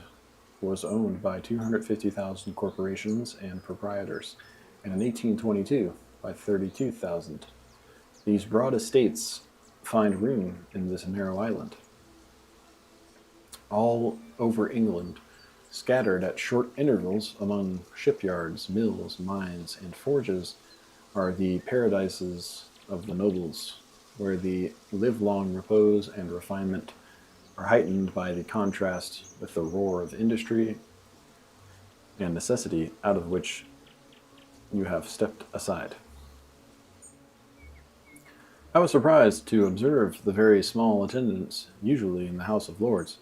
was owned by 250,000 corporations and proprietors, and in 1822 by 32,000. These broad estates find room in this narrow island. All over England, scattered at short intervals among shipyards, mills, mines, and forges, are the paradises of the nobles, where the livelong repose and refinement are heightened by the contrast with the roar of industry and necessity out of which you have stepped aside. I was surprised to observe the very small attendance usually in the House of Lords.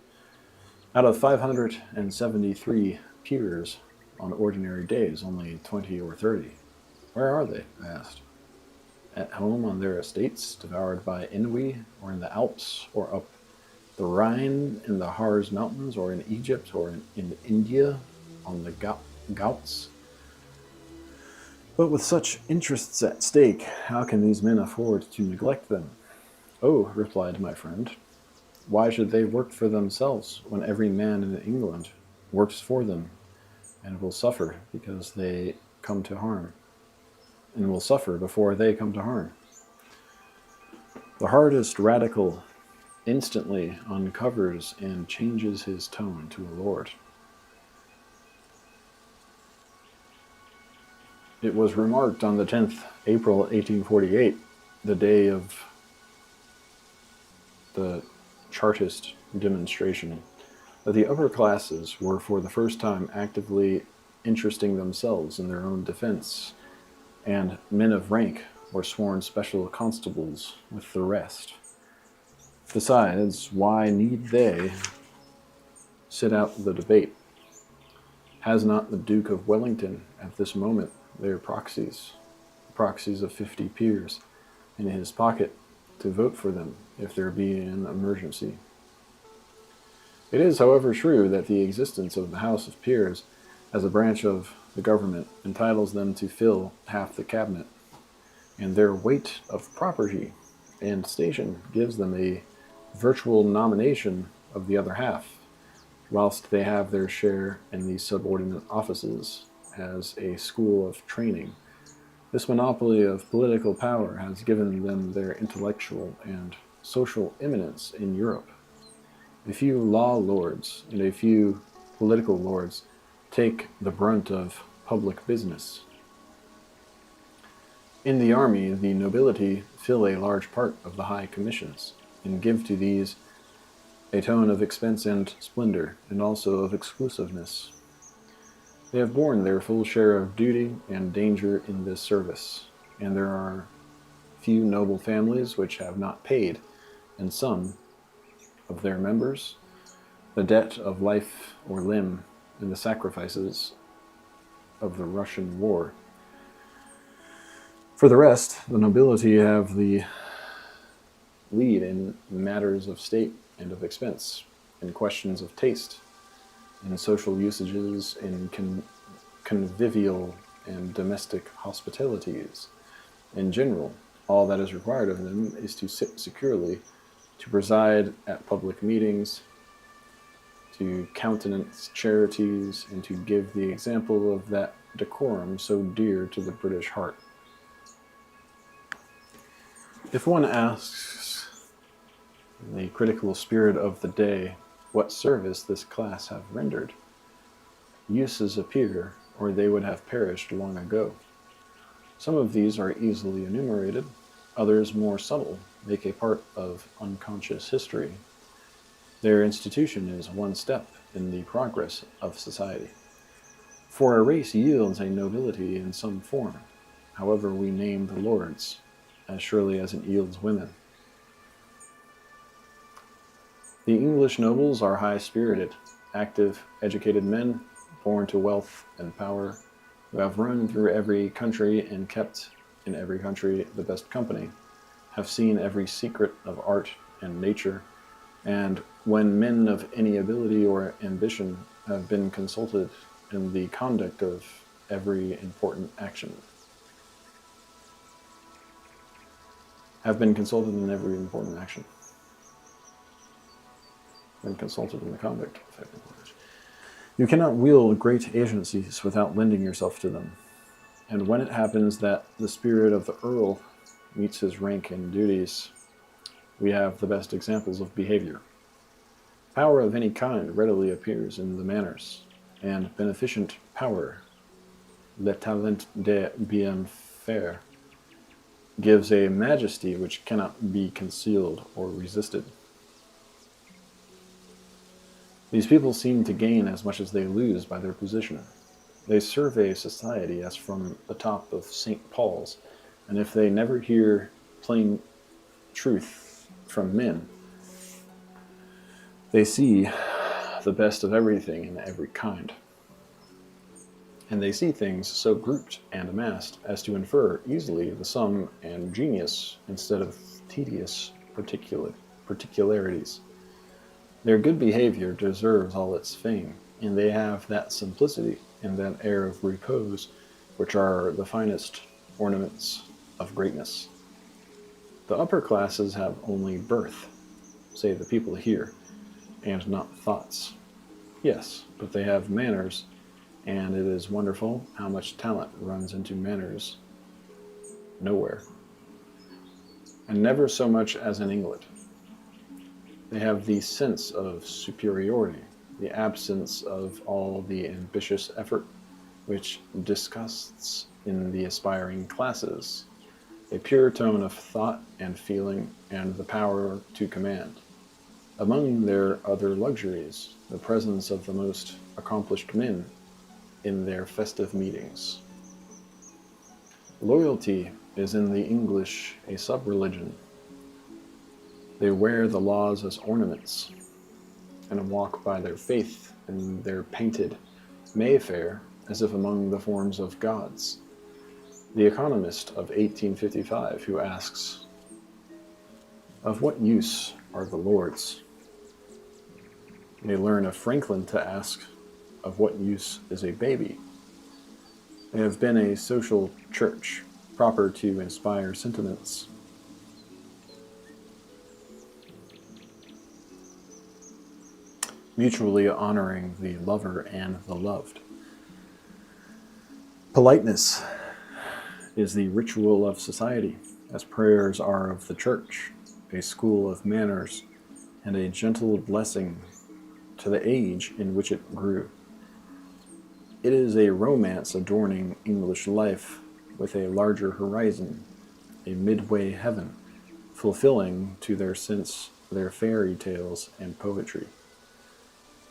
Out of 573 peers on ordinary days, only 20 or 30. Where are they? I asked. At home on their estates, devoured by ennui, or in the Alps, or up the Rhine in the Harz Mountains, or in Egypt, or in India on the Ghauts? But with such interests at stake, how can these men afford to neglect them? Oh, replied my friend, why should they work for themselves when every man in England works for them and will suffer because they come to harm, and will suffer before they come to harm? The hardest radical instantly uncovers and changes his tone to a lord. It was remarked on the 10th April 1848, the day of the Chartist demonstration, that the upper classes were for the first time actively interesting themselves in their own defense, and men of rank were sworn special constables with the rest. Besides, why need they sit out the debate? Has not the Duke of Wellington at this moment their proxies of 50 peers, in his pocket to vote for them if there be an emergency? It is, however, true that the existence of the House of Peers as a branch of the government entitles them to fill half the cabinet, and their weight of property and station gives them a virtual nomination of the other half, whilst they have their share in the subordinate offices as a school of training. This monopoly of political power has given them their intellectual and social eminence in Europe. A few law lords and a few political lords take the brunt of public business. In the army, the nobility fill a large part of the high commissions, and give to these a tone of expense and splendor, and also of exclusiveness. They have borne their full share of duty and danger in this service, and there are few noble families which have not paid, and some of their members, the debt of life or limb in the sacrifices of the Russian war. For the rest, the nobility have the lead in matters of state and of expense, in questions of taste, in social usages, in convivial and domestic hospitalities. In general, all that is required of them is to sit securely, to preside at public meetings, to countenance charities, and to give the example of that decorum so dear to the British heart. If one asks the critical spirit of the day what service this class have rendered, uses appear, or they would have perished long ago. Some of these are easily enumerated, others more subtle, make a part of unconscious history. Their institution is one step in the progress of society. For a race yields a nobility in some form, however we name the lords, as surely as it yields women. The English nobles are high-spirited, active, educated men, born to wealth and power, who have run through every country and kept in every country the best company, have seen every secret of art and nature, and when men of any ability or ambition have been consulted in the conduct of every important action, been consulted in the conduct of every important action. You cannot wield great agencies without lending yourself to them, and when it happens that the spirit of the Earl meets his rank and duties, we have the best examples of behavior. Power of any kind readily appears in the manners, and beneficent power, le talent de bien faire, gives a majesty which cannot be concealed or resisted. These people seem to gain as much as they lose by their position. They survey society as from the top of St. Paul's, and if they never hear plain truth from men, they see the best of everything in every kind. And they see things so grouped and amassed as to infer easily the sum and genius instead of tedious particularities. Their good behavior deserves all its fame, and they have that simplicity and that air of repose which are the finest ornaments of greatness. The upper classes have only birth, say the people here, and not thoughts. Yes, but they have manners, and it is wonderful how much talent runs into manners nowhere, and never so much as in England. They have the sense of superiority, the absence of all the ambitious effort which disgusts in the aspiring classes, a pure tone of thought and feeling, and the power to command. Among their other luxuries, the presence of the most accomplished men in their festive meetings. Loyalty is in the English a sub-religion. They wear the laws as ornaments, and walk by their faith in their painted Mayfair as if among the forms of gods. The economist of 1855 who asks, "Of what use are the lords?" may learn of Franklin to ask, "Of what use is a baby?" They have been a social church, proper to inspire sentiments. Mutually honoring the lover and the loved. Politeness is the ritual of society, as prayers are of the church, a school of manners, and a gentle blessing to the age in which it grew. It is a romance adorning English life with a larger horizon, a midway heaven, fulfilling to their sense their fairy tales and poetry.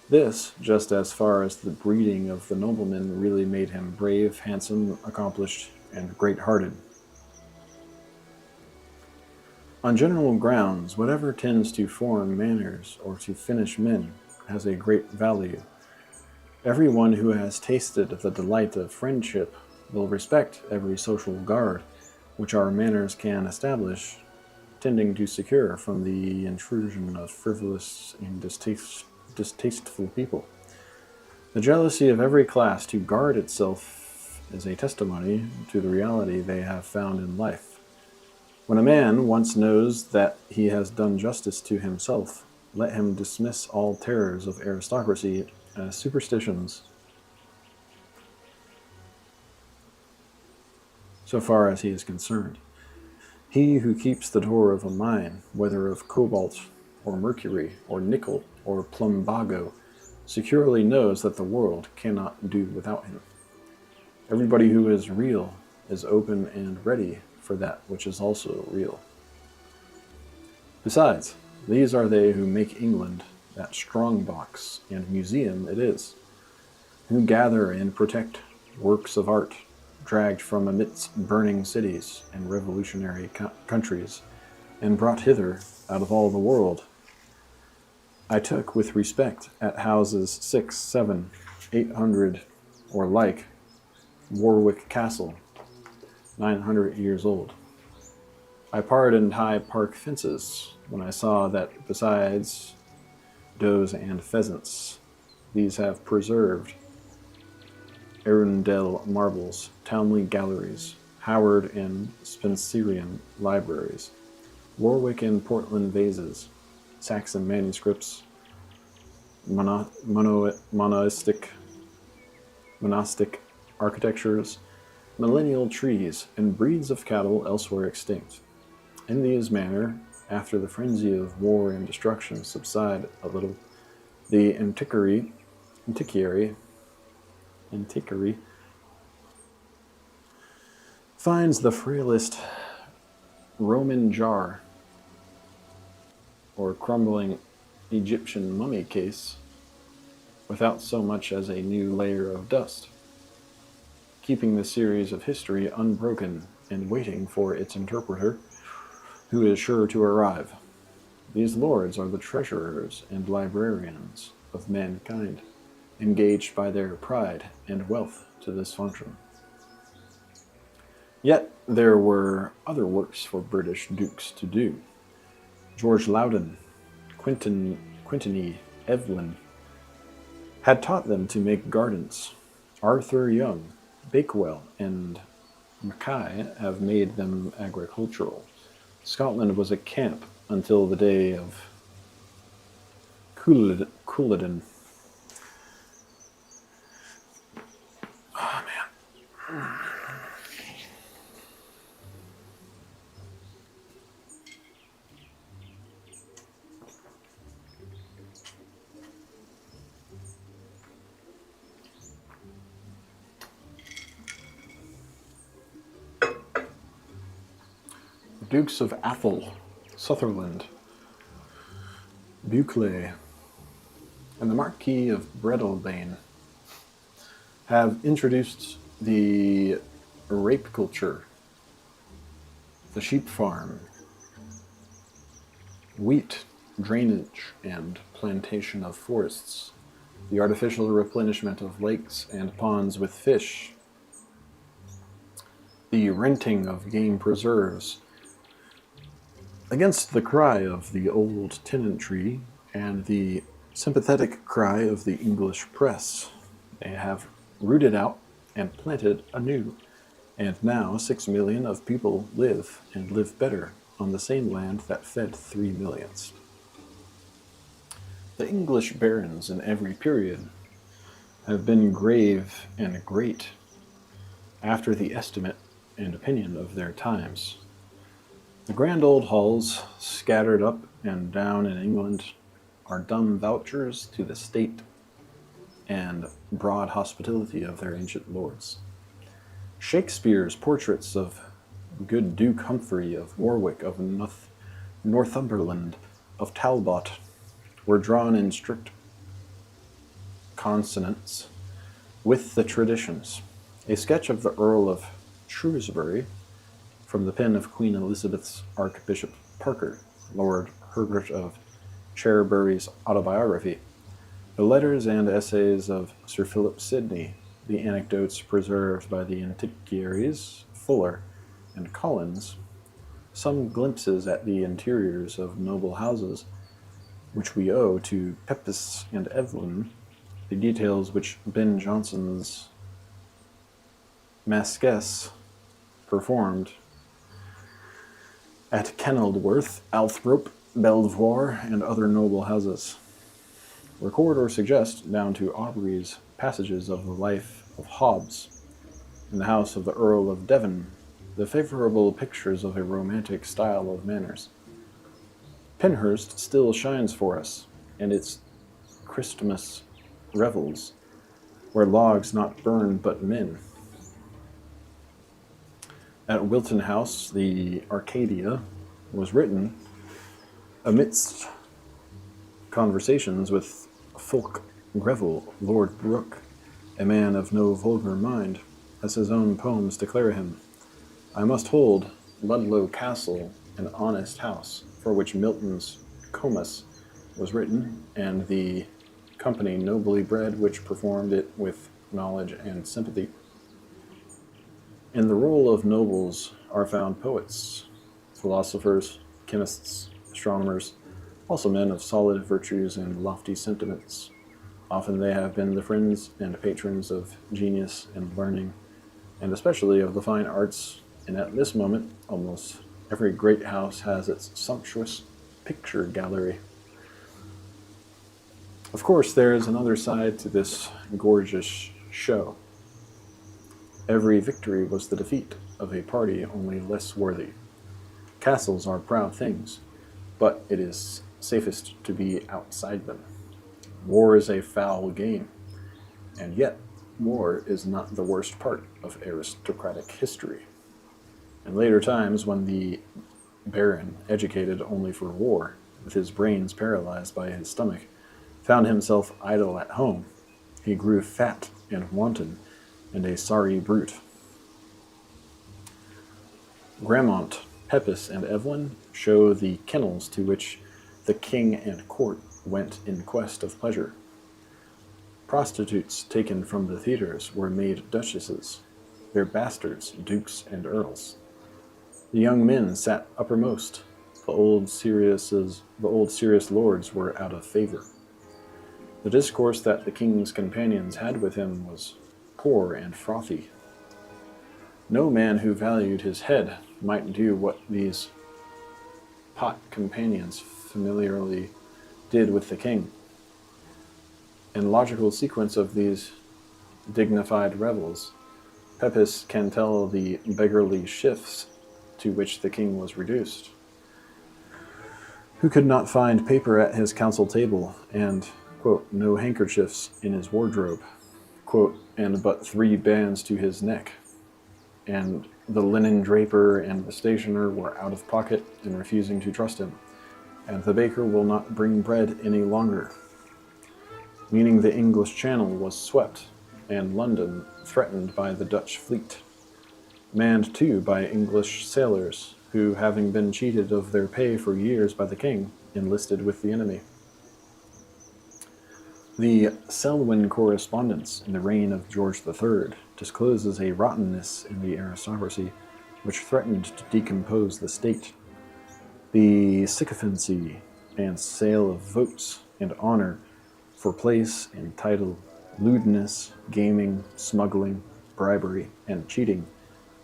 This, just as far as the breeding of the nobleman really made him brave, handsome, accomplished, and great-hearted. On general grounds, whatever tends to form manners or to finish men has a great value. Every one who has tasted the delight of friendship will respect every social guard which our manners can establish, tending to secure from the intrusion of frivolous and distasteful people. The jealousy of every class to guard itself is a testimony to the reality they have found in life. When a man once knows that he has done justice to himself, let him dismiss all terrors of aristocracy as superstitions, so far as he is concerned. He who keeps the door of a mine, whether of cobalt or mercury or nickel or plumbago, securely knows that the world cannot do without him. Everybody who is real is open and ready for that which is also real. Besides, these are they who make England that strong box and museum it is, who gather and protect works of art dragged from amidst burning cities and revolutionary countries, and brought hither out of all the world. I took with respect at houses 6, 7, 800, or like, Warwick Castle, 900 years old. I pardoned High Park fences when I saw that besides does and pheasants, these have preserved Arundel marbles, Townley galleries, Howard and Spencerian libraries, Warwick and Portland vases, Saxon manuscripts, monastic architectures, millennial trees, and breeds of cattle elsewhere extinct. In these manner, after the frenzy of war and destruction subside a little, the antiquary finds the frailest Roman jar or crumbling Egyptian mummy case without so much as a new layer of dust, keeping the series of history unbroken and waiting for its interpreter, who is sure to arrive. These lords are the treasurers and librarians of mankind, engaged by their pride and wealth to this function. Yet there were other works for British dukes to do. George Loudon, Quintany Evelyn had taught them to make gardens. Arthur Young, Bakewell, and Mackay have made them agricultural. Scotland was a camp until the day of Culloden. Oh, man. Dukes of Athol, Sutherland, Buccleuch, and the Marquis of Breadalbane have introduced the rape culture, the sheep farm, wheat, drainage, and plantation of forests, the artificial replenishment of lakes and ponds with fish, the renting of game preserves, against the cry of the old tenantry and the sympathetic cry of the English press. They have rooted out and planted anew, and now 6 million of people live and live better on the same land that fed 3 millions. The English barons in every period have been grave and great after the estimate and opinion of their times. The grand old halls, scattered up and down in England, are dumb vouchers to the state and broad hospitality of their ancient lords. Shakespeare's portraits of good Duke Humphrey, of Warwick, of Northumberland, of Talbot, were drawn in strict consonance with the traditions. A sketch of the Earl of Shrewsbury, from the pen of Queen Elizabeth's Archbishop Parker, Lord Herbert of Cherbury's autobiography, the letters and essays of Sir Philip Sidney, the anecdotes preserved by the antiquaries Fuller and Collins, some glimpses at the interiors of noble houses, which we owe to Pepys and Evelyn, the details which Ben Jonson's Masquesse performed at Kenilworth, Althrope, Belvoir, and other noble houses, record or suggest, down to Aubrey's passages of the life of Hobbes in the house of the Earl of Devon, the favorable pictures of a romantic style of manners. Penhurst still shines for us, and its Christmas revels, where logs not burn but men. At Wilton House, the Arcadia was written amidst conversations with Fulk Greville, Lord Brooke, a man of no vulgar mind, as his own poems declare him. I must hold Ludlow Castle an honest house, for which Milton's Comus was written, and the company nobly bred which performed it with knowledge and sympathy. In the role of nobles are found poets, philosophers, chemists, astronomers, also men of solid virtues and lofty sentiments. Often they have been the friends and patrons of genius and learning, and especially of the fine arts, and at this moment almost every great house has its sumptuous picture gallery. Of course, there is another side to this gorgeous show. Every victory was the defeat of a party only less worthy. Castles are proud things, but it is safest to be outside them. War is a foul game, and yet war is not the worst part of aristocratic history. In later times, when the baron, educated only for war, with his brains paralyzed by his stomach, found himself idle at home, he grew fat and wanton, and a sorry brute. Gramont, Pepys, and Evelyn show the kennels to which the king and court went in quest of pleasure. Prostitutes taken from the theaters were made duchesses, their bastards dukes and earls. The young men sat uppermost, the old serious lords were out of favor. The discourse that the king's companions had with him was poor and frothy. No man who valued his head might do what these pot companions familiarly did with the king. In logical sequence of these dignified revels, Pepys can tell the beggarly shifts to which the king was reduced, who could not find paper at his council table, and, quote, no handkerchiefs in his wardrobe, quote, and but 3 bands to his neck, and the linen draper and the stationer were out of pocket and refusing to trust him, and the baker will not bring bread any longer, meaning the English Channel was swept, and London threatened by the Dutch fleet, manned too by English sailors, who, having been cheated of their pay for years by the king, enlisted with the enemy. The Selwyn correspondence in the reign of George III discloses a rottenness in the aristocracy which threatened to decompose the state. The sycophancy and sale of votes and honor for place and title, lewdness, gaming, smuggling, bribery, and cheating,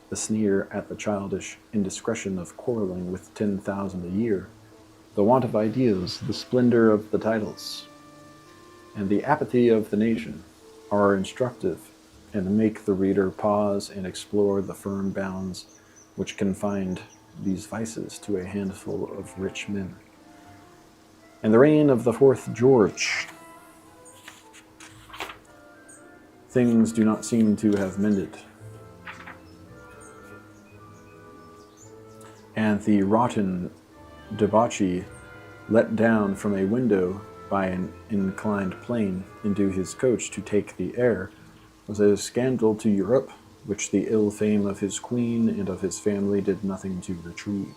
the sneer at the childish indiscretion of quarreling with 10,000 a year, the want of ideas, the splendor of the titles, and the apathy of the nation are instructive and make the reader pause and explore the firm bounds which confined these vices to a handful of rich men. In the reign of the 4th George, things do not seem to have mended, and the rotten debauchee let down from a window by an inclined plane into his coach to take the air was a scandal to Europe, which the ill fame of his queen and of his family did nothing to retrieve.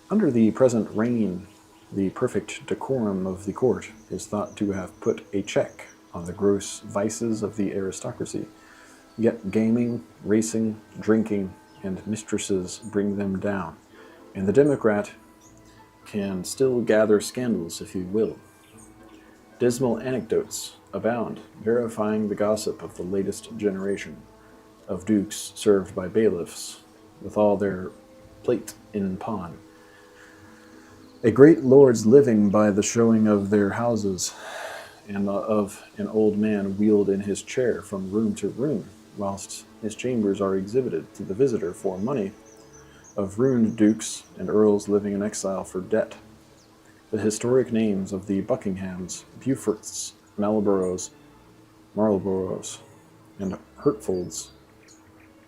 Under the present reign, the perfect decorum of the court is thought to have put a check on the gross vices of the aristocracy, yet gaming, racing, drinking, and mistresses bring them down, and the democrat can still gather scandals if he will. Dismal anecdotes abound, verifying the gossip of the latest generation, of dukes served by bailiffs, with all their plate in pawn. A great lord's living by the showing of their houses, and of an old man wheeled in his chair from room to room, whilst his chambers are exhibited to the visitor for money, of ruined dukes and earls living in exile for debt. The historic names of the Buckinghams, Beauforts, Marlboroughs, and Hertfolds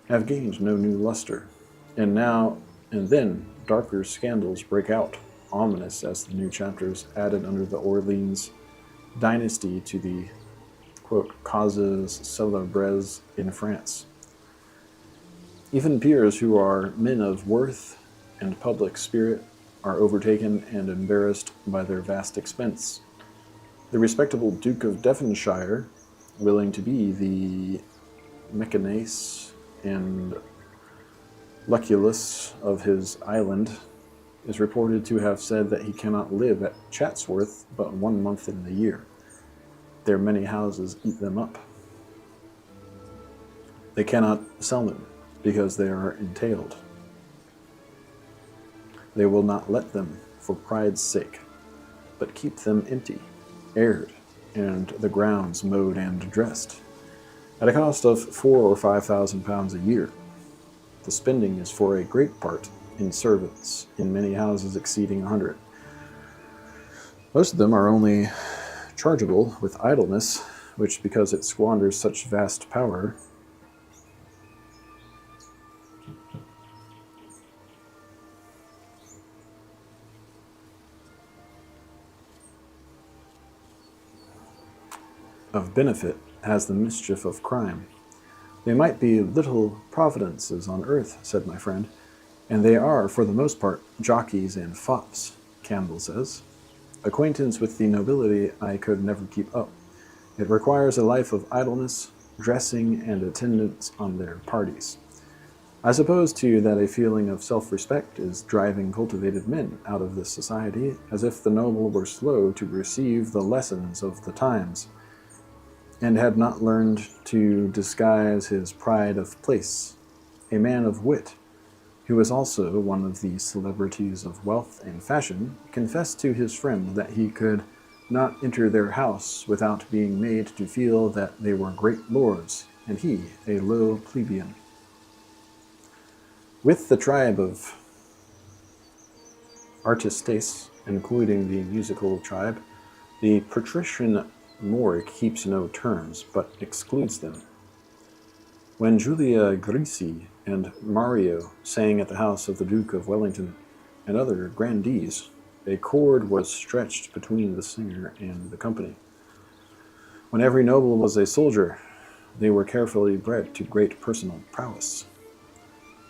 have gained no new luster, and now and then darker scandals break out, ominous as the new chapters added under the Orleans dynasty to the, quote, causes célèbres in France. Even peers who are men of worth and public spirit are overtaken and embarrassed by their vast expense. The respectable Duke of Devonshire, willing to be the Mecaenas and Lucullus of his island is reported to have said that he cannot live at Chatsworth but 1 month in the year. Their many houses eat them up. They cannot sell them because they are entailed. They will not let them for pride's sake, but keep them empty, aired, and the grounds mowed and dressed, at a cost of £4,000 or £5,000 a year. The spending is for a great part in servants, in many houses exceeding 100. Most of them are only chargeable with idleness, which, because it squanders such vast power, of benefit, has the mischief of crime. They might be little providences on earth, said my friend, and they are, for the most part, jockeys and fops, Campbell says. Acquaintance with the nobility I could never keep up. It requires a life of idleness, dressing, and attendance on their parties. I suppose, too, that a feeling of self-respect is driving cultivated men out of this society, as if the noble were slow to receive the lessons of the times, and had not learned to disguise his pride of place. A man of wit, who was also one of the celebrities of wealth and fashion, confessed to his friend that he could not enter their house without being made to feel that they were great lords, and he a low plebeian. With the tribe of artistes, including the musical tribe, the patrician morgue keeps no terms, but excludes them. When Julia Grisi and Mario sang at the house of the Duke of Wellington and other grandees, a cord was stretched between the singer and the company. When every noble was a soldier, they were carefully bred to great personal prowess.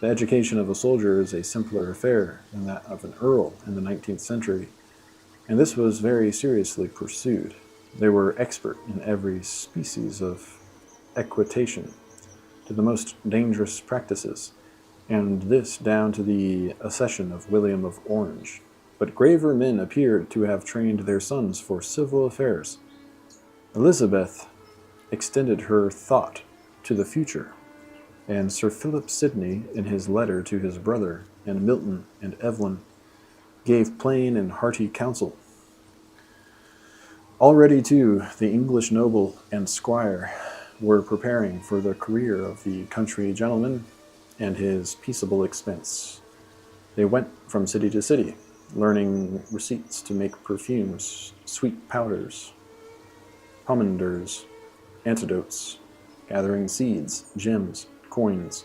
The education of a soldier is a simpler affair than that of an earl in the 19th century, and this was very seriously pursued. They were expert in every species of equitation, to the most dangerous practices, and this down to the accession of William of Orange. But graver men appeared to have trained their sons for civil affairs. Elizabeth extended her thought to the future, and Sir Philip Sidney, in his letter to his brother, and Milton and Evelyn, gave plain and hearty counsel. Already, too, the English noble and squire were preparing for the career of the country gentleman and his peaceable expense. They went from city to city, learning receipts to make perfumes, sweet powders, pomanders, antidotes, gathering seeds, gems, coins,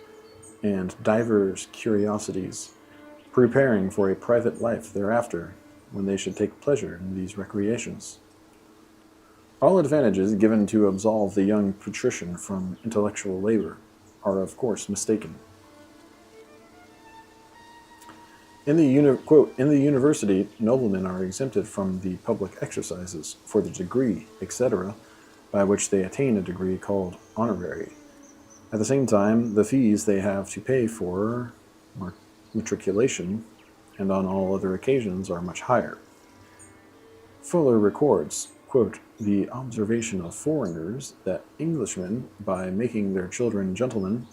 and divers curiosities, preparing for a private life thereafter, when they should take pleasure in these recreations. All advantages given to absolve the young patrician from intellectual labor are, of course, mistaken. In the university, noblemen are exempted from the public exercises for the degree, etc., by which they attain a degree called honorary. At the same time, the fees they have to pay for matriculation and on all other occasions are much higher. Fuller records, quote, the observation of foreigners that Englishmen, by making their children gentlemen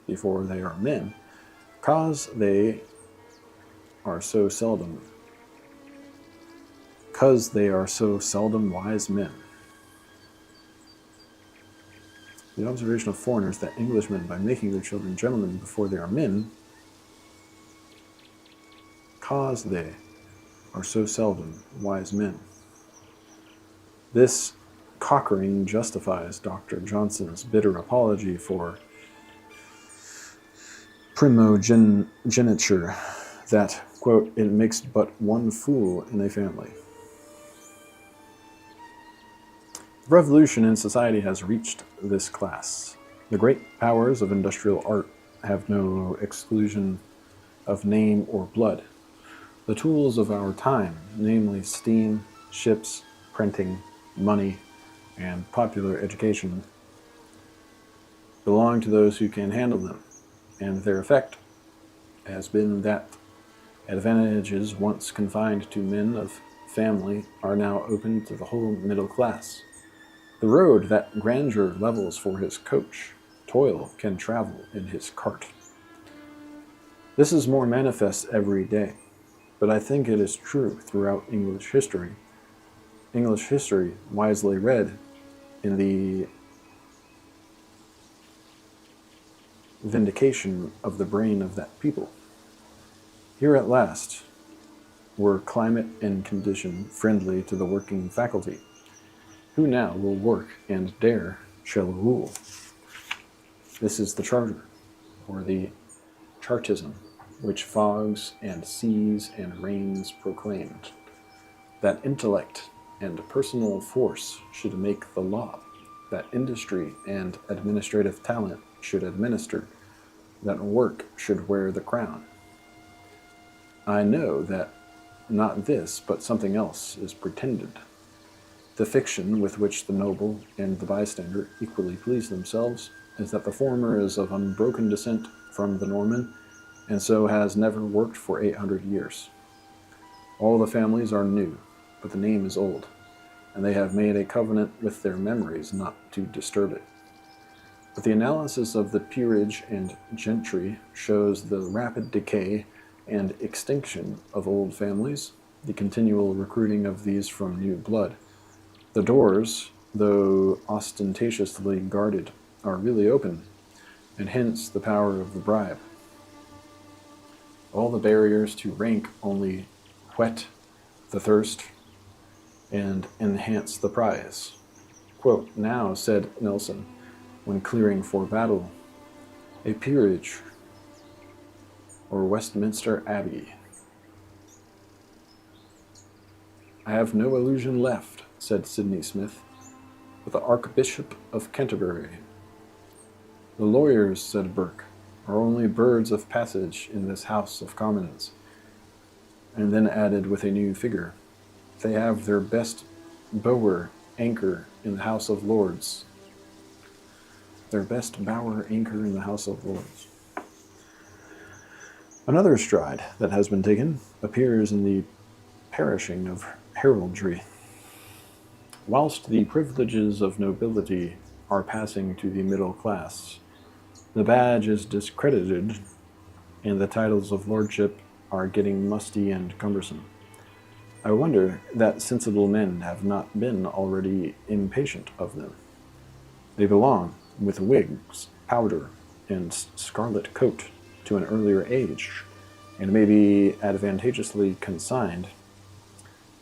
before they are men, cause they are so seldom wise men. The observation of foreigners that Englishmen, by making their children gentlemen before they are men, cause they are so seldom wise men. This cockering justifies Dr. Johnson's bitter apology for primogeniture, that, quote, it makes but one fool in a family. The revolution in society has reached this class. The great powers of industrial art have no exclusion of name or blood. The tools of our time, namely steam, ships, printing, money, and popular education, belong to those who can handle them. and their effect has been that advantages once confined to men of family are now open to the whole middle class. The road that grandeur levels for his coach, toil can travel in his cart. This is more manifest every day, but I think it is true throughout English history. English history, wisely read in the vindication of the brain of that people. Here at last were climate and condition friendly to the working faculty. Who now will work and dare shall rule? This is the charter, or the chartism, which fogs and seas and rains proclaimed, that intellect and personal force should make the law, that industry and administrative talent should administer, that work should wear the crown. I know that not this, but something else is pretended. The fiction with which the noble and the bystander equally please themselves is that the former is of unbroken descent from the Norman, and so has never worked for 800 years. All the families are new, but the name is old, and they have made a covenant with their memories not to disturb it. But the analysis of the peerage and gentry shows the rapid decay and extinction of old families, the continual recruiting of these from new blood. The doors, though ostentatiously guarded, are really open, and hence the power of the bribe. All the barriers to rank only whet the thirst and enhance the prize. Quote, now, said Nelson, when clearing for battle, a peerage or Westminster Abbey. I have no illusion left, said Sidney Smith, but the Archbishop of Canterbury. The lawyers, said Burke, are only birds of passage in this House of Commons, and then added with a new figure, they have their best bower anchor in the House of Lords. Their best bower anchor in the House of Lords. Another stride that has been taken appears in the perishing of heraldry. Whilst the privileges of nobility are passing to the middle class, the badge is discredited, and the titles of lordship are getting musty and cumbersome. I wonder that sensible men have not been already impatient of them. They belong, with wigs, powder, and scarlet coat, to an earlier age, and may be advantageously consigned,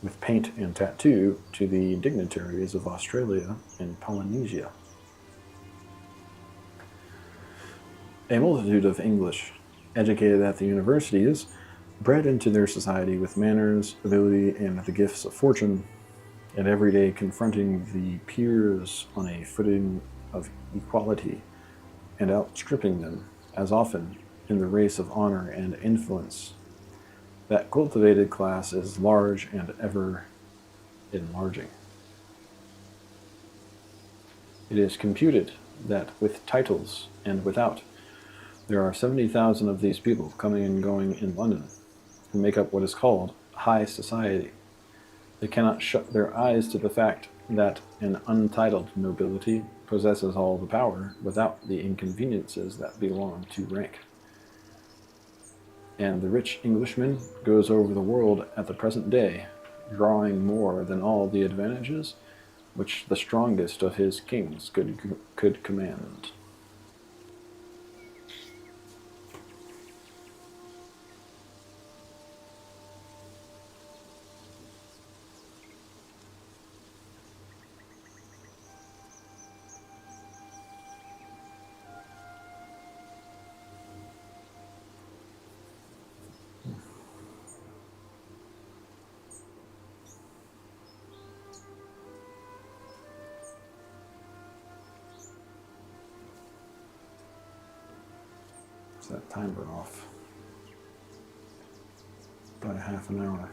with paint and tattoo, to the dignitaries of Australia and Polynesia. A multitude of English, educated at the universities, bred into their society with manners, ability, and the gifts of fortune, and every day confronting the peers on a footing of equality, and outstripping them, as often, in the race of honor and influence. That cultivated class is large and ever enlarging. It is computed that with titles and without, there are 70,000 of these people coming and going in London, who make up what is called high society. They cannot shut their eyes to the fact that an untitled nobility possesses all the power without the inconveniences that belong to rank. And the rich Englishman goes over the world at the present day, drawing more than all the advantages which the strongest of his kings could command. That timer off. About a half an hour.